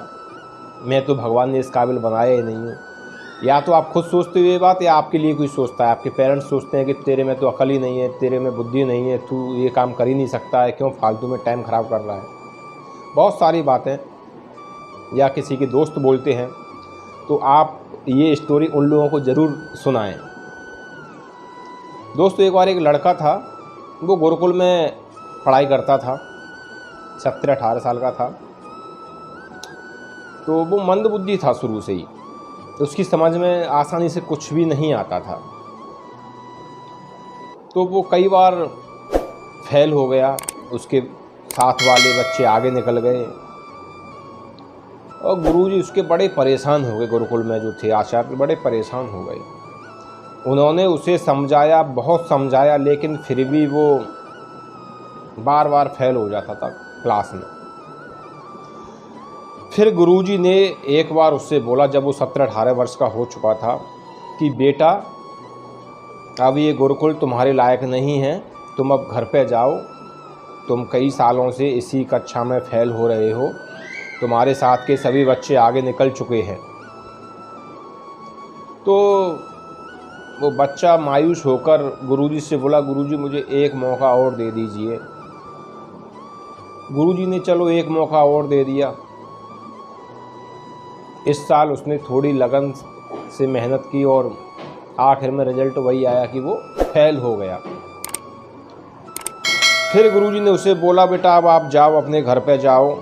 मैं तो भगवान ने इस काबिल बनाया ही नहीं हूँ। या तो आप खुद सोचते हुए बात, या आपके लिए कोई सोचता है, आपके पेरेंट्स सोचते हैं कि तेरे में तो अकल ही नहीं है, तेरे में बुद्धि नहीं है, तू ये काम कर ही नहीं सकता है, क्यों फालतू में टाइम ख़राब कर रहा है। बहुत सारी बातें या किसी के दोस्त बोलते हैं। तो आप ये स्टोरी उन लोगों को ज़रूर सुनाएं। दोस्तों, एक बार एक लड़का था, वो गुरुकुल में पढ़ाई करता था, 17-18 साल का था। तो वो मंदबुद्धि था शुरू से ही, उसकी समझ में आसानी से कुछ भी नहीं आता था। तो वो कई बार फेल हो गया, उसके साथ वाले बच्चे आगे निकल गए, और गुरुजी उसके बड़े परेशान हो गए, गुरुकुल में जो थे आचार्य बड़े परेशान हो गए। उन्होंने उसे समझाया, बहुत समझाया, लेकिन फिर भी वो बार बार फेल हो जाता था क्लास में। फिर गुरुजी ने एक बार उससे बोला, जब वो 17-18 वर्ष का हो चुका था, कि बेटा अब ये गुरुकुल तुम्हारे लायक नहीं है, तुम अब घर पे जाओ, तुम कई सालों से इसी कक्षा में फेल हो रहे हो, तुम्हारे साथ के सभी बच्चे आगे निकल चुके हैं। तो वो बच्चा मायूस होकर गुरुजी से बोला, गुरुजी मुझे एक मौका और दे दीजिए। गुरुजी ने चलो एक मौका और दे दिया। इस साल उसने थोड़ी लगन से मेहनत की और आखिर में रिजल्ट वही आया कि वो फेल हो गया। फिर गुरुजी ने उसे बोला, बेटा अब आप जाओ, अपने घर पे जाओ,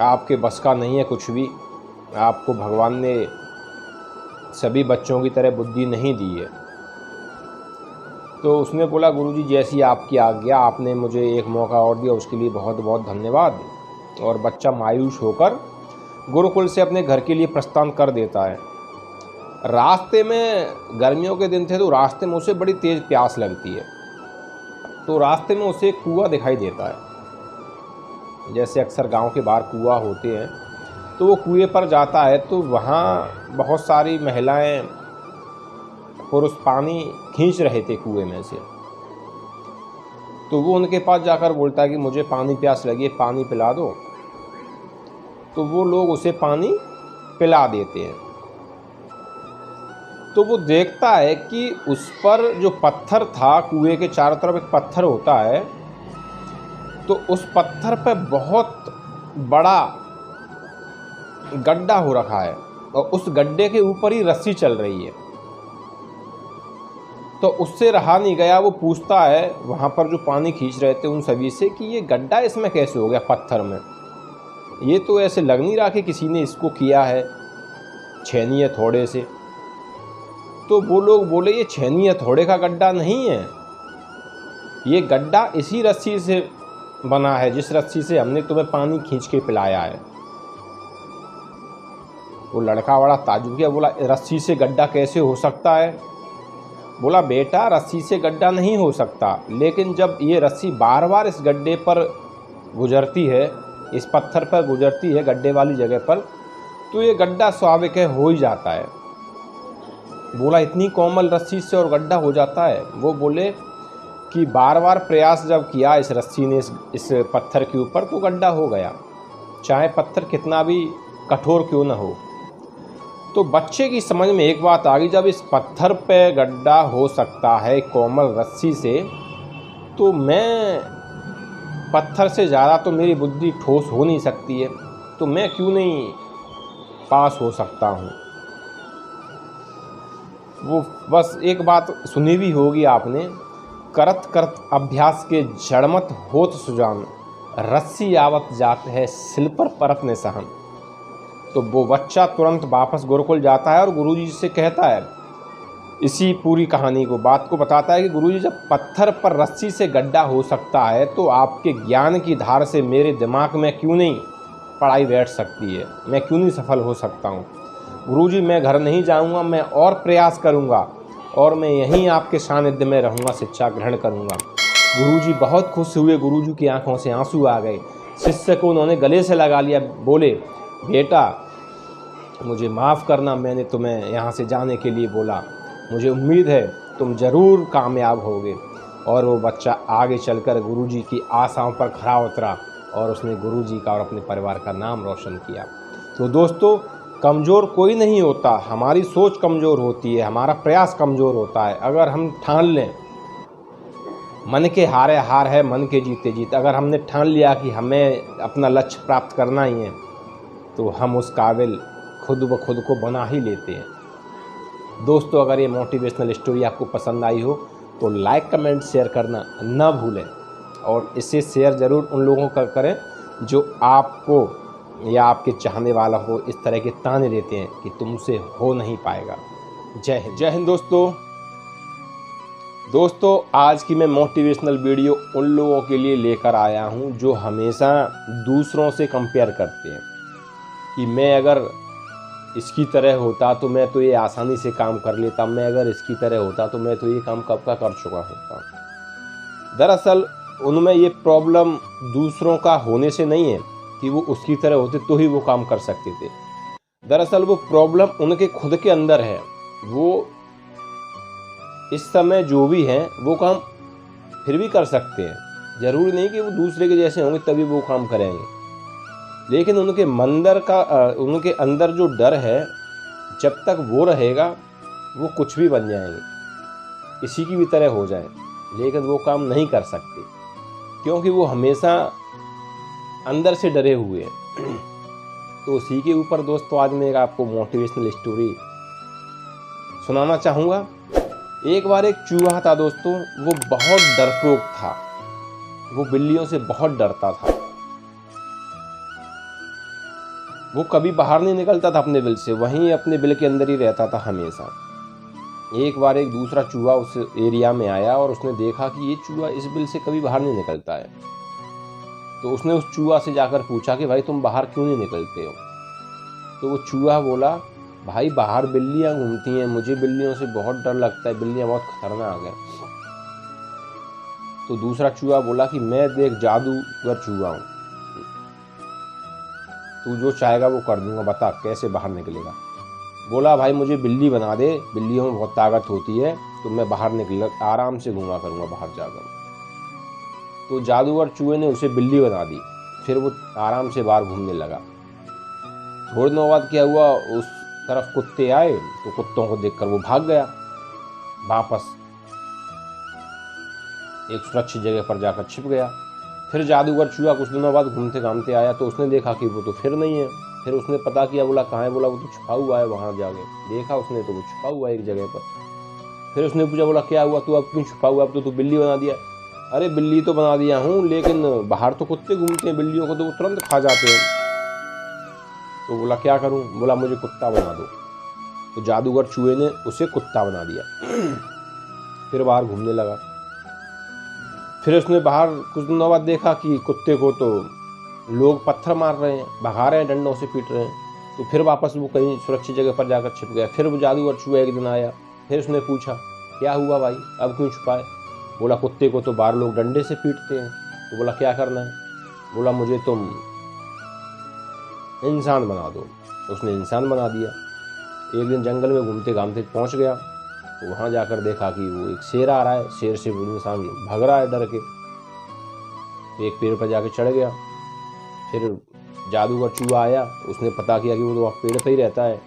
आपके बस का नहीं है कुछ भी, आपको भगवान ने सभी बच्चों की तरह बुद्धि नहीं दी है। तो उसने बोला, गुरुजी जैसी आपकी आज्ञा, आपने मुझे एक मौका और दिया, उसके लिए बहुत बहुत धन्यवाद। और बच्चा मायूस होकर गुरुकुल से अपने घर के लिए प्रस्थान कर देता है। रास्ते में, गर्मियों के दिन थे तो रास्ते में उसे बड़ी तेज़ प्यास लगती है। तो रास्ते में उसे एक कुआं दिखाई देता है, जैसे अक्सर गांव के बाहर कुआं होते हैं। तो वो कुएं पर जाता है तो वहाँ बहुत सारी महिलाएं, पुरुष पानी खींच रहे थे कुएं में से। तो वो उनके पास जाकर बोलता है कि मुझे पानी प्यास लगी है, पानी पिला दो। तो वो लोग उसे पानी पिला देते हैं। तो वो देखता है कि उस पर जो पत्थर था, कुएं के चारों तरफ एक पत्थर होता है, तो उस पत्थर पर बहुत बड़ा गड्ढा हो रखा है और उस गड्ढे के ऊपर ही रस्सी चल रही है। तो उससे रहा नहीं गया, वो पूछता है वहाँ पर जो पानी खींच रहे थे उन सभी से कि ये गड्ढा इसमें कैसे हो गया पत्थर में, ये तो ऐसे लग नहीं रहा कि किसी ने इसको किया है छेनी हथौड़े से। तो वो लोग बोले, ये छेनी हथौड़े का गड्ढा नहीं है, ये गड्ढा इसी रस्सी से बना है जिस रस्सी से हमने तुम्हें पानी खींच के पिलाया है। वो लड़का बड़ा ताज्जुब किया, बोला रस्सी से गड्ढा कैसे हो सकता है? बोला बेटा रस्सी से गड्ढा नहीं हो सकता, लेकिन जब ये रस्सी बार बार इस गड्ढे पर गुजरती है, इस पत्थर पर गुजरती है गड्ढे वाली जगह पर, तो ये गड्ढा स्वाभाविक है हो ही जाता है। बोला इतनी कोमल रस्सी से और गड्ढा हो जाता है? वो बोले कि बार बार प्रयास जब किया इस रस्सी ने इस पत्थर के ऊपर तो गड्ढा हो गया, चाहे पत्थर कितना भी कठोर क्यों ना हो। तो बच्चे की समझ में एक बात आ गई, जब इस पत्थर पे गड्ढा हो सकता है कोमल रस्सी से, तो मैं पत्थर से ज़्यादा तो मेरी बुद्धि ठोस हो नहीं सकती है, तो मैं क्यों नहीं पास हो सकता हूँ। वो बस एक बात सुनी भी होगी आपने, करत करत अभ्यास के जड़मत होत सुजान, रस्सी आवत जात है सिल पर परत ने सहन। तो वो बच्चा तुरंत वापस गुरुकुल जाता है और गुरुजी से कहता है इसी पूरी कहानी को, बात को बताता है कि गुरुजी जब पत्थर पर रस्सी से गड्ढा हो सकता है तो आपके ज्ञान की धार से मेरे दिमाग में क्यों नहीं पढ़ाई बैठ सकती है, मैं क्यों नहीं सफल हो सकता हूँ। गुरुजी मैं घर नहीं जाऊँगा, मैं और प्रयास करूँगा और मैं यहीं आपके सानिध्य में रहूँगा, शिक्षा ग्रहण करूँगा। गुरुजी बहुत खुश हुए, गुरुजी की आंखों से आंसू आ गए। शिष्य को उन्होंने गले से लगा लिया, बोले बेटा मुझे माफ़ करना, मैंने तुम्हें यहाँ से जाने के लिए बोला, मुझे उम्मीद है तुम ज़रूर कामयाब होगे। और वो बच्चा आगे चलकर गुरुजी की आशाओं पर खरा उतरा और उसने गुरुजी का और अपने परिवार का नाम रोशन किया। तो दोस्तों कमज़ोर कोई नहीं होता, हमारी सोच कमज़ोर होती है, हमारा प्रयास कमज़ोर होता है। अगर हम ठान लें, मन के हारे हार है मन के जीते जीत, अगर हमने ठान लिया कि हमें अपना लक्ष्य प्राप्त करना ही है तो हम उस काबिल खुद ब खुद को बना ही लेते हैं। दोस्तों अगर ये मोटिवेशनल स्टोरी आपको पसंद आई हो तो लाइक कमेंट शेयर करना ना भूलें और इसे शेयर ज़रूर उन लोगों का करें जो आपको या आपके चाहने वाला हो इस तरह के ताने देते हैं कि तुमसे हो नहीं पाएगा। जय हिंद। जय हिंद दोस्तों आज की मैं मोटिवेशनल वीडियो उन लोगों के लिए लेकर आया हूं जो हमेशा दूसरों से कंपेयर करते हैं। कि मैं अगर इसकी तरह होता तो मैं तो ये आसानी से काम कर लेता, मैं अगर इसकी तरह होता तो मैं तो ये काम कब का कर चुका होता। दरअसल उनमें ये प्रॉब्लम दूसरों का होने से नहीं है कि वो उसकी तरह होते तो ही वो काम कर सकते थे। दरअसल वो प्रॉब्लम उनके खुद के अंदर है। वो इस समय जो भी हैं वो काम फिर भी कर सकते हैं, जरूरी नहीं कि वो दूसरे के जैसे होंगे तभी वो काम करेंगे, लेकिन उनके अंदर जो डर है, जब तक वो रहेगा वो कुछ भी बन जाएंगे, इसी की भी तरह हो जाए, लेकिन वो काम नहीं कर सकते क्योंकि वो हमेशा अंदर से डरे हुए हैं। तो उसी के ऊपर दोस्तों आज मैं आपको मोटिवेशनल स्टोरी सुनाना चाहूँगा। एक बार एक चूहा था दोस्तों, वो बहुत डरपोक था, वो बिल्लियों से बहुत डरता था। वो कभी बाहर नहीं निकलता था अपने बिल से, वहीं अपने बिल के अंदर ही रहता था हमेशा। एक बार एक दूसरा चूहा उस एरिया में आया और उसने देखा कि ये चूहा इस बिल से कभी बाहर नहीं निकलता है। तो उसने उस चूहा से जाकर पूछा कि भाई तुम बाहर क्यों नहीं निकलते हो। तो वो चूहा बोला, भाई बाहर बिल्लियाँ घूमती हैं, मुझे बिल्लियों से बहुत डर लगता है, बिल्लियाँ बहुत खतरनाक हैं। तो दूसरा चूहा बोला कि मैं देख जादूगर चूहा हूँ, तू जो चाहेगा वो कर दूंगा, बता कैसे बाहर निकलेगा। बोला भाई मुझे बिल्ली बना दे, बिल्लियों में बहुत ताकत होती है, तो मैं बाहर निकल आराम से घूमा करूँगा बाहर जाकर। तो जादूगर चूहे ने उसे बिल्ली बना दी, फिर वो आराम से बाहर घूमने लगा। थोड़ी दिनों बाद क्या हुआ, उस तरफ कुत्ते आए तो कुत्तों को देखकर वो भाग गया, वापस एक सुरक्षित जगह पर जाकर छिप गया। फिर जादूगर चूहा कुछ दिनों बाद घूमते घामते आया तो उसने देखा कि वो तो फिर नहीं है। फिर उसने पता किया, बोला कहाँ है, बोला वो तो छुपा हुआ है, वहाँ जाके देखा उसने तो वो छुपा हुआ है एक जगह पर। फिर उसने पूछा, बोला क्या हुआ, तू अब क्यों छुपा हुआ, अब तो तू बिल्ली बना दिया। अरे बिल्ली तो बना दिया हूँ, लेकिन बाहर तो कुत्ते घूमते हैं, बिल्लियों को तो वो तुरंत खा जाते हैं। तो बोला क्या करूँ, बोला मुझे कुत्ता बना दो। तो जादूगर चूहे ने उसे कुत्ता बना दिया। फिर बाहर घूमने लगा। फिर उसने बाहर कुछ दिनों बाद देखा कि कुत्ते को तो लोग पत्थर मार रहे हैं, भगा रहे हैं, डंडों से पीट रहे हैं। तो फिर वापस वो कहीं सुरक्षित जगह पर जाकर छिप गया। फिर वो जादूगर चूहा एक दिन आया, फिर उसने पूछा क्या हुआ भाई, अब क्यों छुपाए। बोला कुत्ते को तो बाहर लोग डंडे से पीटते हैं। तो बोला क्या करना है, बोला मुझे तुम इंसान बना दो। उसने इंसान बना दिया। एक दिन जंगल में घूमते घामते पहुंच गया, तो वहाँ जाकर देखा कि वो एक शेर आ रहा है, शेर से वो इंसान भाग रहा है डर के। एक पेड़ पर जाके चढ़ गया। फिर जादूगर चूहा आया, उसने पता किया कि वो तो पेड़ पे ही रहता है।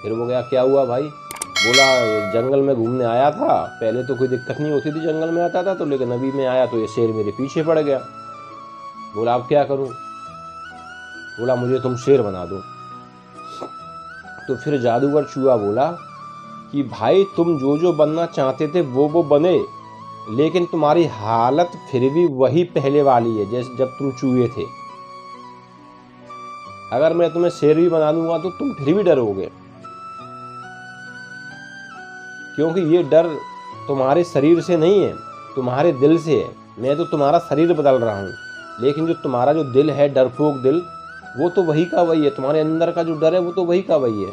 फिर वो गया, क्या हुआ भाई, बोला जंगल में घूमने आया था, पहले तो कोई दिक्कत नहीं होती थी जंगल में आता था तो, लेकिन अभी मैं आया तो ये शेर मेरे पीछे पड़ गया। बोला अब क्या करूं, बोला मुझे तुम शेर बना दो। तो फिर जादूगर चूहा बोला कि भाई तुम जो जो बनना चाहते थे वो बने, लेकिन तुम्हारी हालत फिर भी वही पहले वाली है जैसे जब तुम चूहे थे। अगर मैं तुम्हें शेर भी बना दूंगा तो तुम फिर भी डरोगे, क्योंकि ये डर तुम्हारे शरीर से नहीं है, तुम्हारे दिल से है। मैं तो तुम्हारा शरीर बदल रहा हूँ, लेकिन जो तुम्हारा जो दिल है, डरपोक दिल, वो तो वही का वही है। तुम्हारे अंदर का जो डर है वो तो वही का वही है।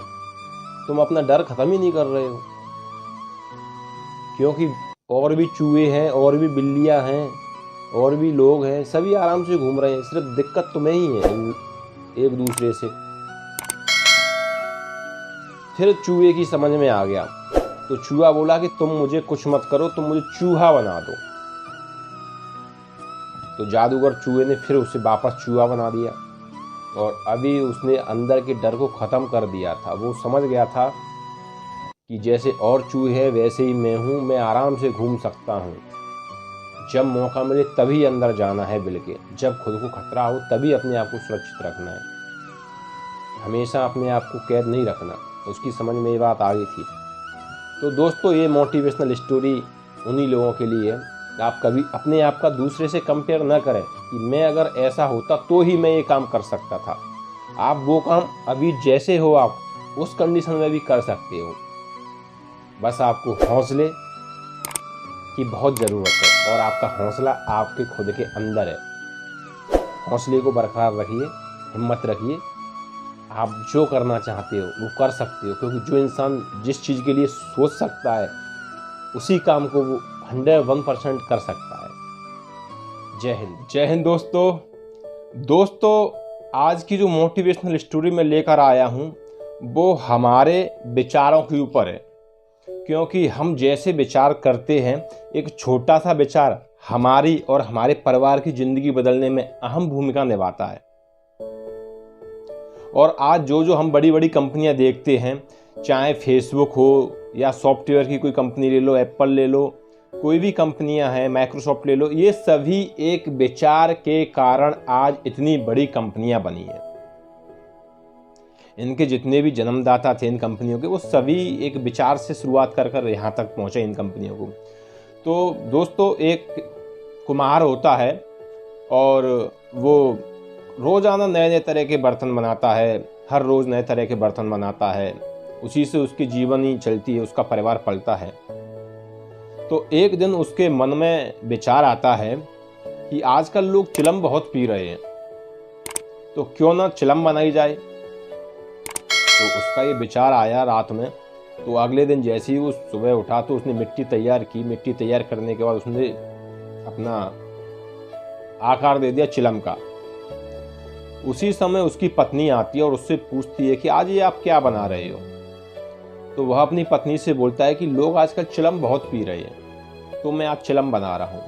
तुम अपना डर खत्म ही नहीं कर रहे हो, क्योंकि और भी चूहे हैं, और भी बिल्लियां हैं, और भी लोग हैं, सभी आराम से घूम रहे हैं, सिर्फ दिक्कत तुम्हें ही है एक दूसरे से। फिर चूहे की समझ में आ गया, तो चूहा बोला कि तुम मुझे कुछ मत करो, तुम मुझे चूहा बना दो। तो जादूगर चूहे ने फिर उसे वापस चूहा बना दिया, और अभी उसने अंदर के डर को ख़त्म कर दिया था। वो समझ गया था कि जैसे और चूहे हैं वैसे ही मैं हूँ, मैं आराम से घूम सकता हूँ। जब मौका मिले तभी अंदर जाना है बिल के, जब खुद को खतरा हो तभी अपने आप को सुरक्षित रखना है, हमेशा अपने आप को कैद नहीं रखना। उसकी समझ में ये बात आ गई थी। तो दोस्तों ये मोटिवेशनल स्टोरी उन्हीं लोगों के लिए है। आप कभी अपने आप का दूसरे से कंपेयर ना करें कि मैं अगर ऐसा होता तो ही मैं ये काम कर सकता था। आप वो काम अभी जैसे हो आप उस कंडीशन में भी कर सकते हो। बस आपको हौसले की बहुत ज़रूरत है, और आपका हौसला आपके खुद के अंदर है। हौसले को बरकरार रखिए, हिम्मत रखिए, आप जो करना चाहते हो वो कर सकते हो, क्योंकि जो इंसान जिस चीज़ के लिए सोच सकता है उसी काम को वो 101% कर सकता है। जय हिंद। जय हिंद दोस्तों, आज की जो मोटिवेशनल स्टोरी मैं लेकर आया हूँ वो हमारे विचारों के ऊपर है, क्योंकि हम जैसे विचार करते हैं, एक छोटा सा विचार हमारी और हमारे परिवार की ज़िंदगी बदलने में अहम भूमिका निभाता है। और आज जो हम बड़ी बड़ी कंपनियां देखते हैं, चाहे फेसबुक हो या सॉफ्टवेयर की कोई कंपनी ले लो, एप्पल ले लो, कोई भी कंपनियां हैं, माइक्रोसॉफ्ट ले लो, ये सभी एक विचार के कारण आज इतनी बड़ी कंपनियां बनी हैं। इनके जितने भी जन्मदाता थे इन कंपनियों के, वो सभी एक विचार से शुरुआत कर कर यहाँ तक पहुँचे इन कंपनियों को। तो दोस्तों, एक कुम्हार होता है और वो रोज़ाना नए नए तरह के बर्तन बनाता है, हर रोज़ नए तरह के बर्तन बनाता है, उसी से उसकी जीवनी चलती है, उसका परिवार पलता है। तो एक दिन उसके मन में विचार आता है कि आजकल लोग चिलम बहुत पी रहे हैं, तो क्यों ना चिलम बनाई जाए। तो उसका ये विचार आया रात में। तो अगले दिन जैसे ही वो सुबह उठा तो उसने मिट्टी तैयार की। मिट्टी तैयार करने के बाद उसने अपना आकार दे दिया चिलम का। उसी समय उसकी पत्नी आती है और उससे पूछती है कि आज ये आप क्या बना रहे हो। तो वह अपनी पत्नी से बोलता है कि लोग आजकल चिलम बहुत पी रहे हैं, तो मैं आज चिलम बना रहा हूँ,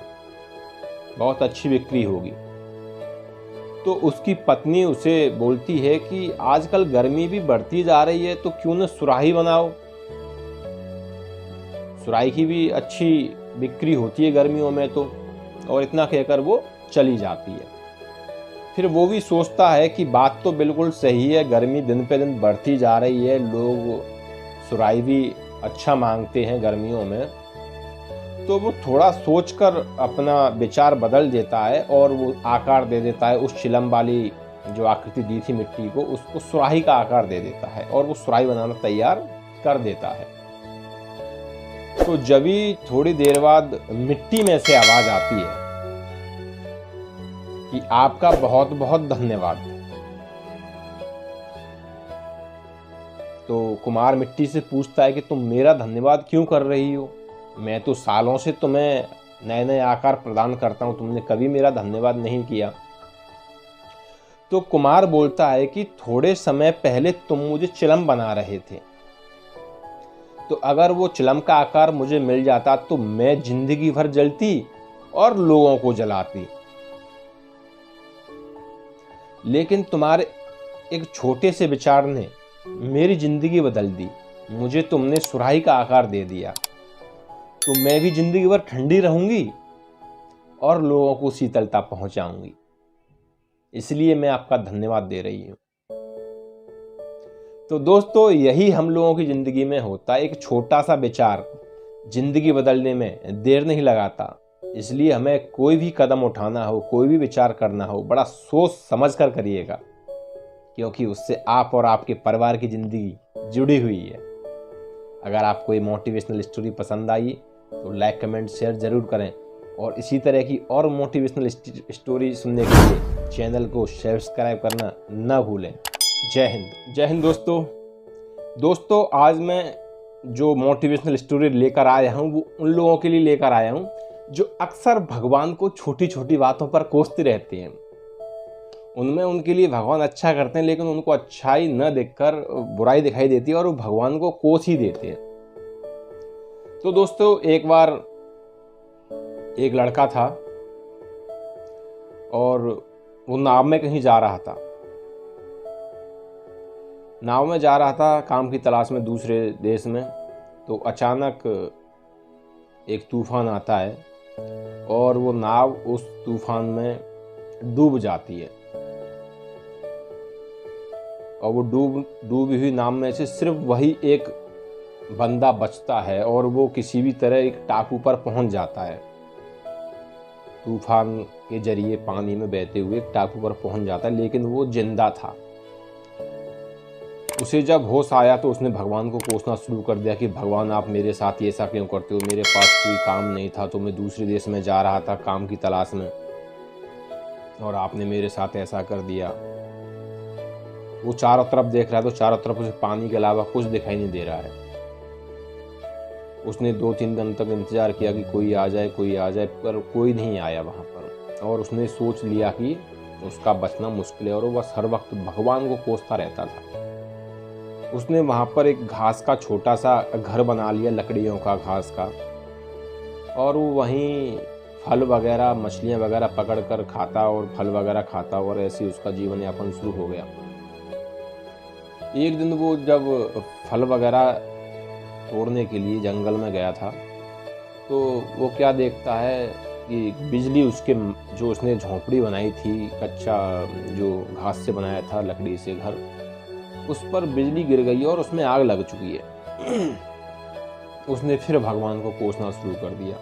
बहुत अच्छी बिक्री होगी। तो उसकी पत्नी उसे बोलती है कि आजकल गर्मी भी बढ़ती जा रही है, तो क्यों न सुराही बनाओ, सुराही की भी अच्छी बिक्री होती है गर्मियों में तो। और इतना कहकर वो चली जाती है। फिर वो भी सोचता है कि बात तो बिल्कुल सही है, गर्मी दिन पे दिन बढ़ती जा रही है, लोग सुराही भी अच्छा मांगते हैं गर्मियों में। तो वो थोड़ा सोचकर अपना विचार बदल देता है और वो आकार दे देता है उस चिलम वाली जो आकृति दी थी मिट्टी को, उसको सुराही का आकार दे देता है और वो सुराही बनाना तैयार कर देता है। तो जब भी थोड़ी देर बाद मिट्टी में से आवाज आती है कि आपका बहुत बहुत धन्यवाद। तो कुम्हार मिट्टी से पूछता है कि तुम मेरा धन्यवाद क्यों कर रही हो, मैं तो सालों से तुम्हें नए नए आकार प्रदान करता हूं, तुमने कभी मेरा धन्यवाद नहीं किया। तो कुम्हार बोलता है कि थोड़े समय पहले तुम मुझे चिलम बना रहे थे, तो अगर वो चिलम का आकार मुझे मिल जाता तो मैं जिंदगी भर जलती और लोगों को जलाती। लेकिन तुम्हारे एक छोटे से विचार ने मेरी जिंदगी बदल दी। मुझे तुमने सुराही का आकार दे दिया, तो मैं भी जिंदगी भर ठंडी रहूंगी और लोगों को शीतलता पहुंचाऊंगी। इसलिए मैं आपका धन्यवाद दे रही हूं। तो दोस्तों, यही हम लोगों की जिंदगी में होता है। एक छोटा सा विचार जिंदगी बदलने में देर नहीं लगाता। इसलिए हमें कोई भी कदम उठाना हो, कोई भी विचार करना हो, बड़ा सोच समझ कर करिएगा, क्योंकि उससे आप और आपके परिवार की जिंदगी जुड़ी हुई है। अगर आपको ये मोटिवेशनल स्टोरी पसंद आई तो लाइक, कमेंट, शेयर जरूर करें और इसी तरह की और मोटिवेशनल स्टोरी सुनने के लिए चैनल को सब्सक्राइब करना न भूलें। जय हिंद। जय हिंद दोस्तों, आज मैं जो मोटिवेशनल स्टोरी लेकर आया हूँ वो उन लोगों के लिए लेकर आया हूँ जो अक्सर भगवान को छोटी छोटी बातों पर कोसते रहते हैं। उनमें उनके लिए भगवान अच्छा करते हैं, लेकिन उनको अच्छाई न देखकर बुराई दिखाई देती है और वो भगवान को कोस ही देते हैं। तो दोस्तों, एक बार एक लड़का था और वो नाव में कहीं जा रहा था। नाव में जा रहा था काम की तलाश में दूसरे देश में। तो अचानक एक तूफान आता है और वो नाव उस तूफान में डूब जाती है। और वो डूबी हुई नाव में से सिर्फ वही एक बंदा बचता है और वो किसी भी तरह एक टापू पर पहुंच जाता है। तूफान के जरिए पानी में बहते हुए एक टापू पर पहुंच जाता है, लेकिन वो जिंदा था। उसे जब होश आया तो उसने भगवान को कोसना शुरू कर दिया कि भगवान, आप मेरे साथ ये ऐसा क्यों करते हो, मेरे पास कोई काम नहीं था तो मैं दूसरे देश में जा रहा था काम की तलाश में और आपने मेरे साथ ऐसा कर दिया। वो चारों तरफ देख रहा है तो चारों तरफ उसे पानी के अलावा कुछ दिखाई नहीं दे रहा है। उसने 2-3 दिन तक इंतजार किया कि कोई आ जाए, पर कोई नहीं आया वहाँ पर। और उसने सोच लिया कि उसका बचना मुश्किल है और वो बस हर वक्त भगवान को कोसता रहता था। उसने वहाँ पर एक घास का छोटा सा घर बना लिया, लकड़ियों का, घास का, और वो वहीं फल वगैरह, मछलियाँ वगैरह पकड़ कर खाता और फल वगैरह खाता, और ऐसे ही उसका जीवन यापन शुरू हो गया। एक दिन वो जब फल वगैरह तोड़ने के लिए जंगल में गया था तो वो क्या देखता है कि बिजली उसके, जो उसने झोंपड़ी बनाई थी, कच्चा जो घास से बनाया था, लकड़ी से घर, उस पर बिजली गिर गई और उसमें आग लग चुकी है। उसने फिर भगवान को कोसना शुरू कर दिया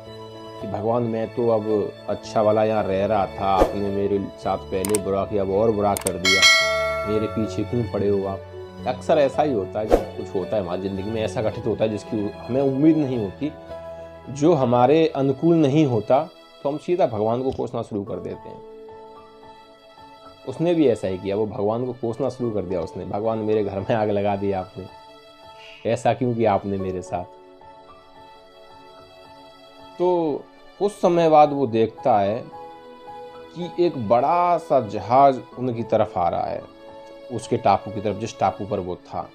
कि भगवान, मैं तो अब अच्छा वाला यहाँ रह रहा था, आपने मेरे साथ पहले बुरा किया, अब और बुरा कर दिया, मेरे पीछे क्यों पड़े हो आप। अक्सर ऐसा ही होता है, जब कुछ होता है हमारी ज़िंदगी में, ऐसा घटित होता है जिसकी हमें उम्मीद नहीं होती, जो हमारे अनुकूल नहीं होता, तो हम सीधा भगवान को कोसना शुरू कर देते हैं। उसने भी ऐसा ही किया, वो भगवान को कोसना शुरू कर दिया उसने। भगवान, मेरे घर में आग लगा दी आपने, ऐसा क्यों किया आपने मेरे साथ। तो कुछ समय बाद वो देखता है कि एक बड़ा सा जहाज उनकी तरफ आ रहा है, उसके टापू की तरफ, जिस टापू पर वो था।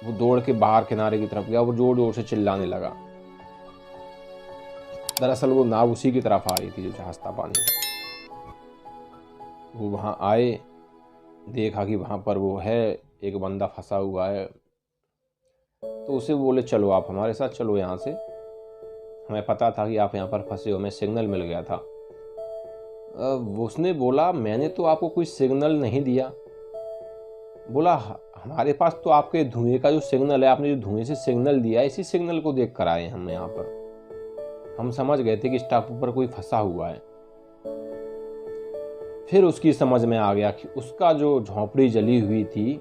वो दौड़ के बाहर किनारे की तरफ गया, वो जोर जोर से चिल्लाने लगा। दरअसल वो नाव उसी की तरफ आ रही थी जो जहाज था पानी का। वो वहां आए, देखा कि वहां पर वो है, एक बंदा फंसा हुआ है। तो उसे बोले, चलो आप हमारे साथ चलो यहाँ से, हमें पता था कि आप यहाँ पर फंसे हो, हमें सिग्नल मिल गया था। उसने बोला, मैंने तो आपको कोई सिग्नल नहीं दिया। बोला, हमारे पास तो आपके धुएं का जो सिग्नल है, आपने जो धुएं से सिग्नल दिया है, इसी सिग्नल को देख कर आए हम यहाँ पर। हम समझ गए थे कि इस टापू पर कोई फंसा हुआ है। फिर उसकी समझ में आ गया कि उसका जो झोंपड़ी जली हुई थी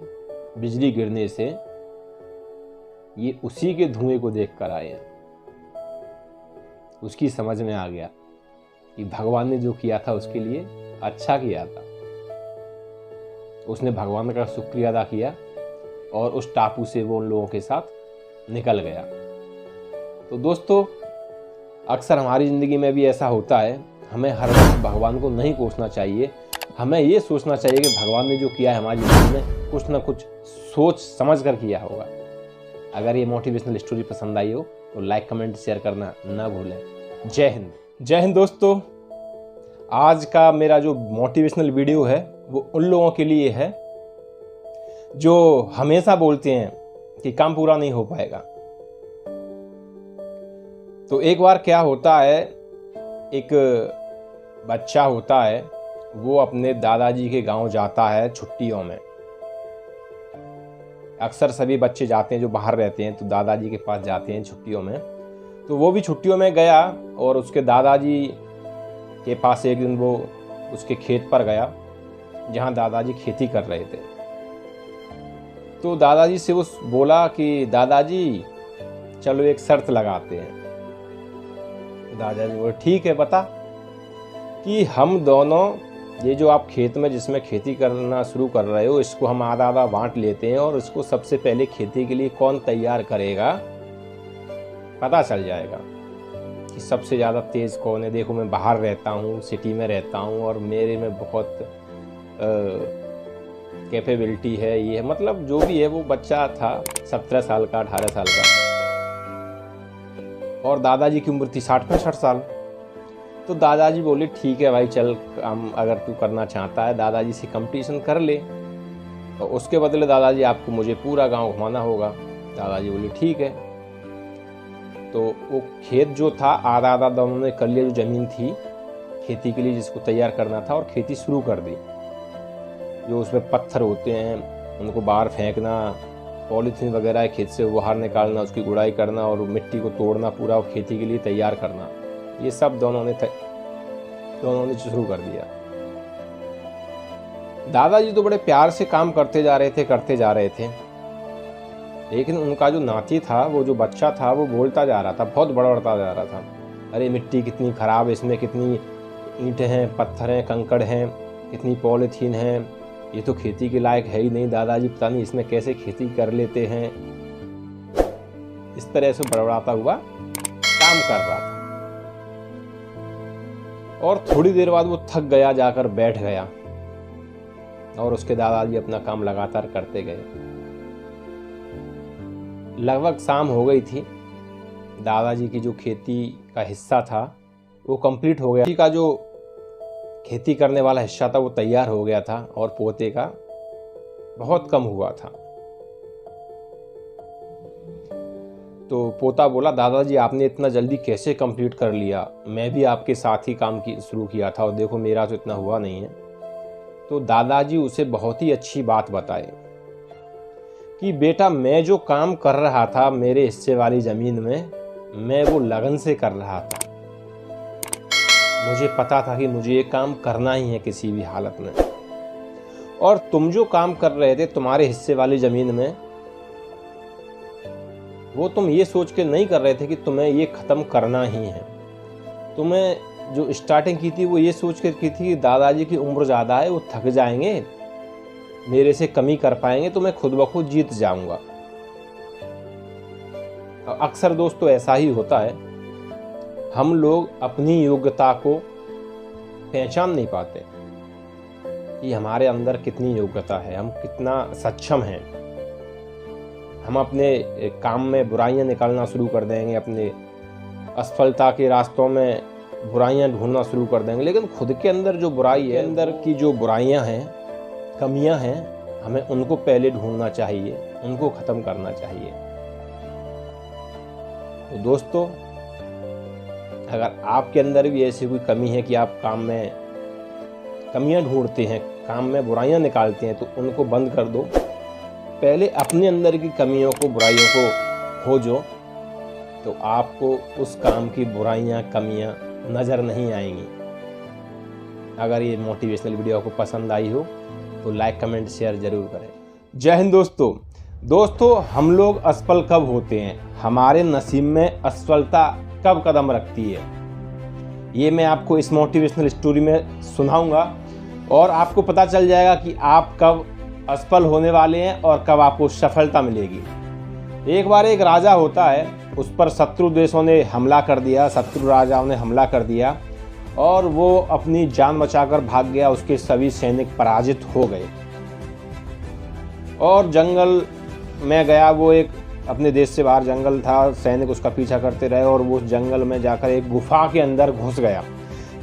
बिजली गिरने से, ये उसी के धुएं को देख कर आए हैं। उसकी समझ में आ गया कि भगवान ने जो किया था उसके लिए अच्छा किया था। उसने भगवान का शुक्रिया अदा किया और उस टापू से वो उन लोगों के साथ निकल गया। तो दोस्तों, अक्सर हमारी ज़िंदगी में भी ऐसा होता है। हमें हर वक्त भगवान को नहीं कोसना चाहिए। हमें ये सोचना चाहिए कि भगवान ने जो किया है हमारी ज़िंदगी में, कुछ ना कुछ सोच समझ कर किया होगा। अगर ये मोटिवेशनल स्टोरी पसंद आई हो तो लाइक, कमेंट, शेयर करना ना भूलें। जय हिंद। जय हिंद दोस्तों। आज का मेरा जो मोटिवेशनल वीडियो है वो उन लोगों के लिए है जो हमेशा बोलते हैं कि काम पूरा नहीं हो पाएगा। तो एक बार क्या होता है, एक बच्चा होता है, वो अपने दादाजी के गांव जाता है छुट्टियों में। अक्सर सभी बच्चे जाते हैं जो बाहर रहते हैं, तो दादाजी के पास जाते हैं छुट्टियों में। तो वो भी छुट्टियों में गया और उसके दादाजी के पास एक दिन वो उसके खेत पर गया जहाँ दादाजी खेती कर रहे थे। तो दादाजी से वो बोला कि दादाजी चलो एक शर्त लगाते हैं। दादाजी बोले, ठीक है, बता। कि हम दोनों, ये जो आप खेत में जिसमें खेती करना शुरू कर रहे हो, इसको हम आधा आधा बांट लेते हैं और इसको सबसे पहले खेती के लिए कौन तैयार करेगा पता चल जाएगा कि सबसे ज़्यादा तेज़ कौन है। देखो, मैं बाहर रहता हूँ, सिटी में रहता हूँ और मेरे में बहुत कैपेबिलिटी है, ये है, मतलब जो भी है। वो बच्चा था 17 साल का, 18 साल का, और दादाजी की उम्र थी 60-65 साल। तो दादाजी बोले, ठीक है भाई, चल, हम अगर तू करना चाहता है दादाजी से कंपटीशन कर ले, और उसके बदले दादाजी आपको मुझे पूरा गांव घुमाना होगा। दादाजी बोले, ठीक है। तो वो खेत जो था आधा आधा दोनों ने कर लिया, जो ज़मीन थी खेती के लिए जिसको तैयार करना था, और खेती शुरू कर दी। जो उसमें पत्थर होते हैं उनको बाहर फेंकना, पॉलीथीन वगैरह खेत से बाहर निकालना, उसकी गुड़ाई करना और मिट्टी को तोड़ना, पूरा खेती के लिए तैयार करना, ये सब दोनों ने शुरू कर दिया। दादाजी तो बड़े प्यार से काम करते जा रहे थे, लेकिन उनका जो नाती था, वो जो बच्चा था, वो बोलता जा रहा था, बहुत बड़बड़ता जा रहा था, अरे मिट्टी कितनी ख़राब है, इसमें कितनी ईंटें हैं, पत्थर हैं, कंकड़ हैं, कितनी पॉलीथीन हैं, ये तो खेती के लायक है ही नहीं, दादाजी पता नहीं इसमें कैसे खेती कर लेते हैं। इस तरह से बड़बड़ाता हुआ काम कर रहा था और थोड़ी देर बाद वो थक गया, जाकर बैठ गया और उसके दादाजी अपना काम लगातार करते गए। लगभग शाम हो गई थी। दादाजी की जो खेती का हिस्सा था वो कंप्लीट हो गया। खेती का जो खेती करने वाला हिस्सा था वो तैयार हो गया था और पोते का बहुत कम हुआ था। तो पोता बोला, दादाजी आपने इतना जल्दी कैसे कंप्लीट कर लिया? मैं भी आपके साथ ही काम शुरू किया था और देखो मेरा तो इतना हुआ नहीं है। तो दादाजी उसे बहुत ही अच्छी बात बताए कि बेटा, मैं जो काम कर रहा था मेरे हिस्से वाली ज़मीन में, मैं वो लगन से कर रहा था। मुझे पता था कि मुझे ये काम करना ही है किसी भी हालत में। और तुम जो काम कर रहे थे तुम्हारे हिस्से वाली ज़मीन में, वो तुम ये सोच के नहीं कर रहे थे कि तुम्हें ये ख़त्म करना ही है। तुम्हें जो स्टार्टिंग की थी वो ये सोच के की थी कि दादाजी की उम्र ज़्यादा है, वो थक जाएंगे, मेरे से कमी कर पाएंगे तो मैं खुद ब खुद जीत जाऊंगा। अक्सर दोस्तों ऐसा ही होता है, हम लोग अपनी योग्यता को पहचान नहीं पाते कि हमारे अंदर कितनी योग्यता है, हम कितना सक्षम हैं। हम अपने काम में बुराइयां निकालना शुरू कर देंगे, अपने असफलता के रास्तों में बुराइयां ढूंढना शुरू कर देंगे, लेकिन खुद के अंदर जो बुराई है, अंदर की जो बुराइयां हैं, कमियां हैं, हमें उनको पहले ढूंढना चाहिए, उनको ख़त्म करना चाहिए। तो दोस्तों, अगर आपके अंदर भी ऐसी कोई कमी है कि आप काम में कमियां ढूंढते हैं, काम में बुराइयां निकालते हैं, तो उनको बंद कर दो। पहले अपने अंदर की कमियों को, बुराइयों को खोजो, तो आपको उस काम की बुराइयां, कमियां नज़र नहीं आएंगी। अगर ये मोटिवेशनल वीडियो आपको पसंद आई हो तो लाइक, कमेंट, शेयर ज़रूर करें। जय हिंद दोस्तों, हम लोग असफल कब होते हैं? हमारे नसीब में असफलता कब कदम रखती है? ये मैं आपको इस मोटिवेशनल स्टोरी में सुनाऊंगा और आपको पता चल जाएगा कि आप कब असफल होने वाले हैं और कब आपको सफलता मिलेगी। एक बार एक राजा होता है, उस पर शत्रु देशों ने हमला कर दिया, शत्रु राजाओं ने हमला कर दिया और वो अपनी जान बचाकर भाग गया। उसके सभी सैनिक पराजित हो गए और जंगल में गया। वो एक अपने देश से बाहर जंगल था, सैनिक उसका पीछा करते रहे और वो उस जंगल में जाकर एक गुफा के अंदर घुस गया।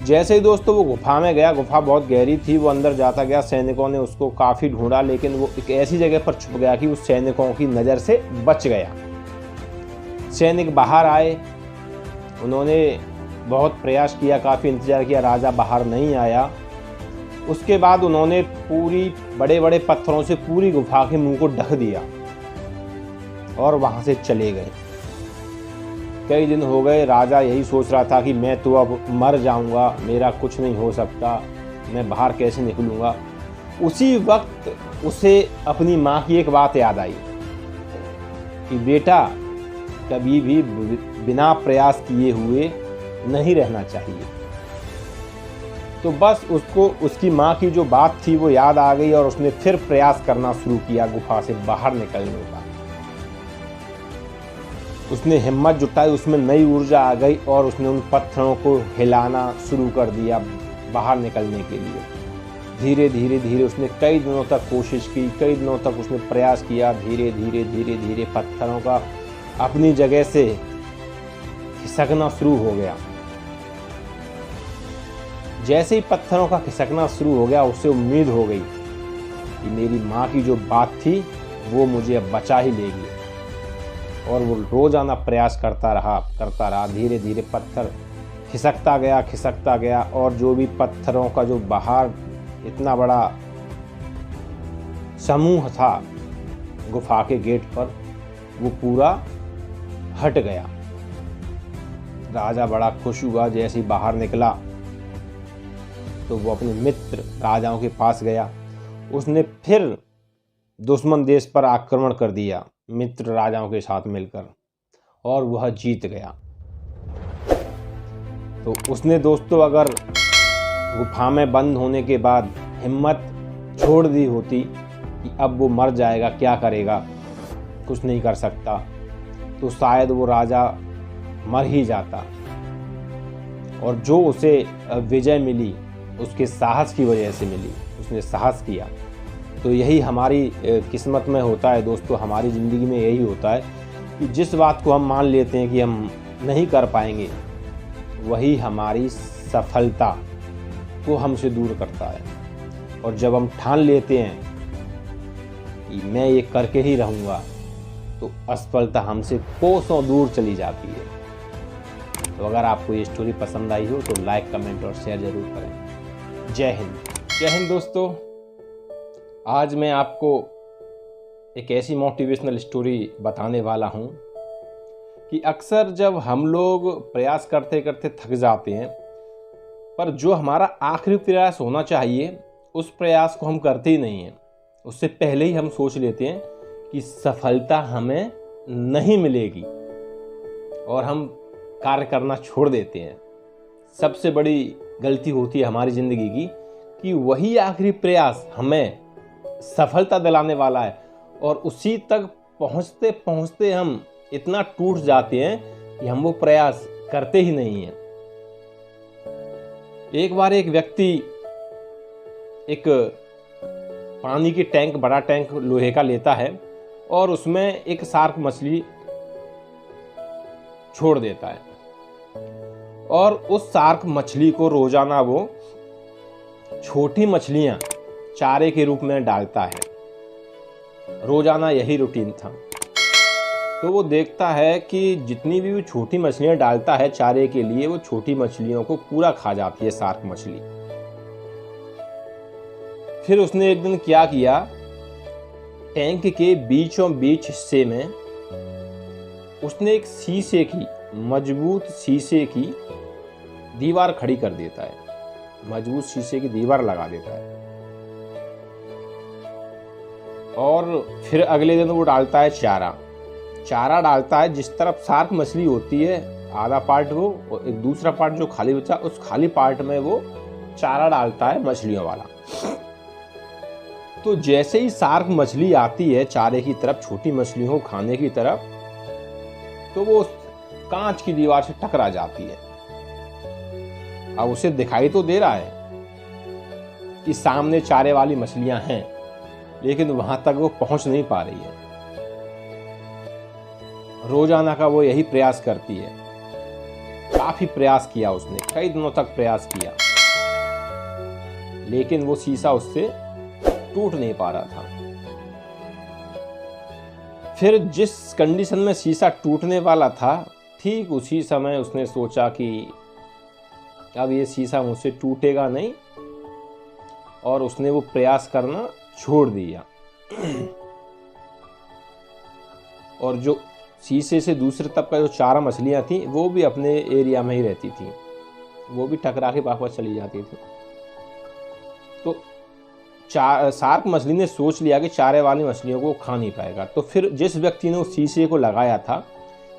जैसे ही दोस्तों वो गुफा में गया, गुफा बहुत गहरी थी, वो अंदर जाता गया। सैनिकों ने उसको काफ़ी ढूंढा, लेकिन वो एक ऐसी जगह पर छुप गया कि उस सैनिकों की नज़र से बच गया। सैनिक बाहर आए, उन्होंने बहुत प्रयास किया, काफ़ी इंतज़ार किया, राजा बाहर नहीं आया। उसके बाद उन्होंने पूरी बड़े बड़े पत्थरों से पूरी गुफा के मुंह को ढक दिया और वहाँ से चले गए। कई दिन हो गए, राजा यही सोच रहा था कि मैं तो अब मर जाऊंगा, मेरा कुछ नहीं हो सकता, मैं बाहर कैसे निकलूंगा। उसी वक्त उसे अपनी माँ की एक बात याद आई कि बेटा, कभी भी बिना प्रयास किए हुए नहीं रहना चाहिए। तो बस उसको उसकी माँ की जो बात थी वो याद आ गई और उसने फिर प्रयास करना शुरू किया गुफा से बाहर निकलने का। उसने हिम्मत जुटाई, उसमें नई ऊर्जा आ गई और उसने उन पत्थरों को हिलाना शुरू कर दिया बाहर निकलने के लिए। धीरे धीरे धीरे उसने कई दिनों तक कोशिश की, कई दिनों तक उसने प्रयास किया। धीरे धीरे धीरे धीरे पत्थरों का अपनी जगह से खिसकना शुरू हो गया। जैसे ही पत्थरों का खिसकना शुरू हो गया, उसे उम्मीद हो गई कि मेरी माँ की जो बात थी वो मुझे अब बचा ही लेगी। और वो रोज़ाना प्रयास करता रहा। धीरे धीरे पत्थर खिसकता गया और जो भी पत्थरों का जो बाहर इतना बड़ा समूह था गुफा के गेट पर, वो पूरा हट गया। राजा बड़ा खुश हुआ। जैसे ही बाहर निकला तो वो अपने मित्र राजाओं के पास गया। उसने फिर दुश्मन देश पर आक्रमण कर दिया मित्र राजाओं के साथ मिलकर, और वह जीत गया। तो उसने दोस्तों अगर गुफा में बंद होने के बाद हिम्मत छोड़ दी होती कि अब वो मर जाएगा, क्या करेगा, कुछ नहीं कर सकता, तो शायद वो राजा मर ही जाता। और जो उसे विजय मिली उसके साहस की वजह से मिली, उसने साहस किया। तो यही हमारी किस्मत में होता है दोस्तों, हमारी ज़िंदगी में यही होता है कि जिस बात को हम मान लेते हैं कि हम नहीं कर पाएंगे, वही हमारी सफलता को हमसे दूर करता है। और जब हम ठान लेते हैं कि मैं ये करके ही रहूँगा, तो असफलता हमसे कोसों दूर चली जाती है। तो अगर आपको ये स्टोरी पसंद आई हो तो लाइक, कमेंट और शेयर ज़रूर करें। जय हिंद। जय हिंद दोस्तों। आज मैं आपको एक ऐसी मोटिवेशनल स्टोरी बताने वाला हूँ कि अक्सर जब हम लोग प्रयास करते करते थक जाते हैं, पर जो हमारा आखिरी प्रयास होना चाहिए उस प्रयास को हम करते ही नहीं हैं। उससे पहले ही हम सोच लेते हैं कि सफलता हमें नहीं मिलेगी और हम कार्य करना छोड़ देते हैं। सबसे बड़ी गलती होती है हमारी ज़िंदगी की कि वही आखिरी प्रयास हमें सफलता दिलाने वाला है और उसी तक पहुंचते पहुंचते हम इतना टूट जाते हैं कि हम वो प्रयास करते ही नहीं हैं। एक बार एक व्यक्ति एक पानी की टैंक, बड़ा टैंक लोहे का लेता है और उसमें एक शार्क मछली छोड़ देता है और उस शार्क मछली को रोजाना वो छोटी मछलियां चारे के रूप में डालता है। रोजाना यही रूटीन था। तो वो देखता है कि जितनी भी वो छोटी मछलियां डालता है चारे के लिए, वो छोटी मछलियों को पूरा खा जाती है शार्क मछली। फिर उसने एक दिन क्या किया, टैंक के बीचों बीच हिस्से में उसने एक शीशे की, मजबूत शीशे की दीवार खड़ी कर देता है, मजबूत शीशे की दीवार लगा देता है। और फिर अगले दिन वो डालता है चारा डालता है। जिस तरफ शार्क मछली होती है आधा पार्ट वो, और एक दूसरा पार्ट जो खाली बचा, उस खाली पार्ट में वो चारा डालता है मछलियों वाला। तो जैसे ही शार्क मछली आती है चारे की तरफ, छोटी मछलियों को खाने की तरफ, तो वो कांच की दीवार से टकरा जाती है। अब उसे दिखाई तो दे रहा है कि सामने चारे वाली मछलियां हैं, लेकिन वहां तक वो पहुंच नहीं पा रही है। रोजाना का वो यही प्रयास करती है। काफी प्रयास किया उसने, कई दिनों तक प्रयास किया, लेकिन वो शीशा उससे टूट नहीं पा रहा था। फिर जिस कंडीशन में शीशा टूटने वाला था, ठीक उसी समय उसने सोचा कि अब ये शीशा मुझसे टूटेगा नहीं, और उसने वो प्रयास करना छोड़ दिया। और जो शीशे से दूसरे तरफ का जो चारा मछलियां थी, वो भी अपने एरिया में ही रहती थी, वो भी टकरा के वापस चली जाती थी। तो शार्क मछली ने सोच लिया कि चारे वाली मछलियों को खा नहीं पाएगा। तो फिर जिस व्यक्ति ने उस शीशे को लगाया था,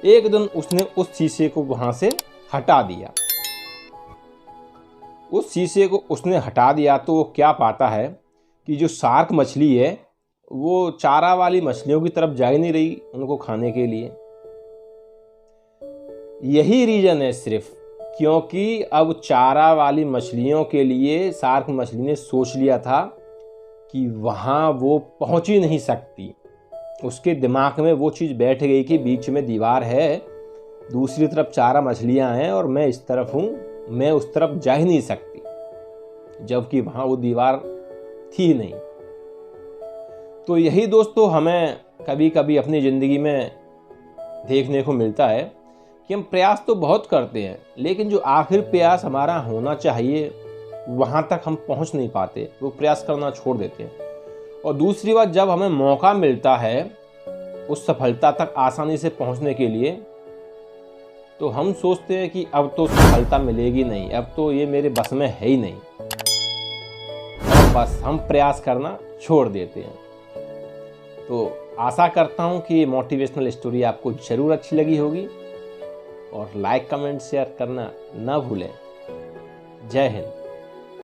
एक दिन उसने उस शीशे को वहां से हटा दिया। उस शीशे को उसने हटा दिया तो वो क्या पाता है कि जो शार्क मछली है वो चारा वाली मछलियों की तरफ जा ही नहीं रही उनको खाने के लिए। यही रीजन है सिर्फ, क्योंकि अब चारा वाली मछलियों के लिए शार्क मछली ने सोच लिया था कि वहां वो पहुंच ही नहीं सकती। उसके दिमाग में वो चीज़ बैठ गई कि बीच में दीवार है, दूसरी तरफ चारा मछलियां हैं और मैं इस तरफ हूं, मैं उस तरफ जा ही नहीं सकती, जबकि वहां वो दीवार थी ही नहीं। तो यही दोस्तों हमें कभी कभी अपनी ज़िंदगी में देखने को मिलता है कि हम प्रयास तो बहुत करते हैं, लेकिन जो आखिर प्रयास हमारा होना चाहिए वहाँ तक हम पहुँच नहीं पाते, वो प्रयास करना छोड़ देते हैं। और दूसरी बात, जब हमें मौका मिलता है उस सफलता तक आसानी से पहुँचने के लिए, तो हम सोचते हैं कि अब तो सफलता मिलेगी नहीं, अब तो ये मेरे बस में है ही नहीं, और बस हम प्रयास करना छोड़ देते हैं। तो आशा करता हूँ कि ये मोटिवेशनल स्टोरी आपको ज़रूर अच्छी लगी होगी, और लाइक, कमेंट, शेयर करना ना भूलें। जय हिंद।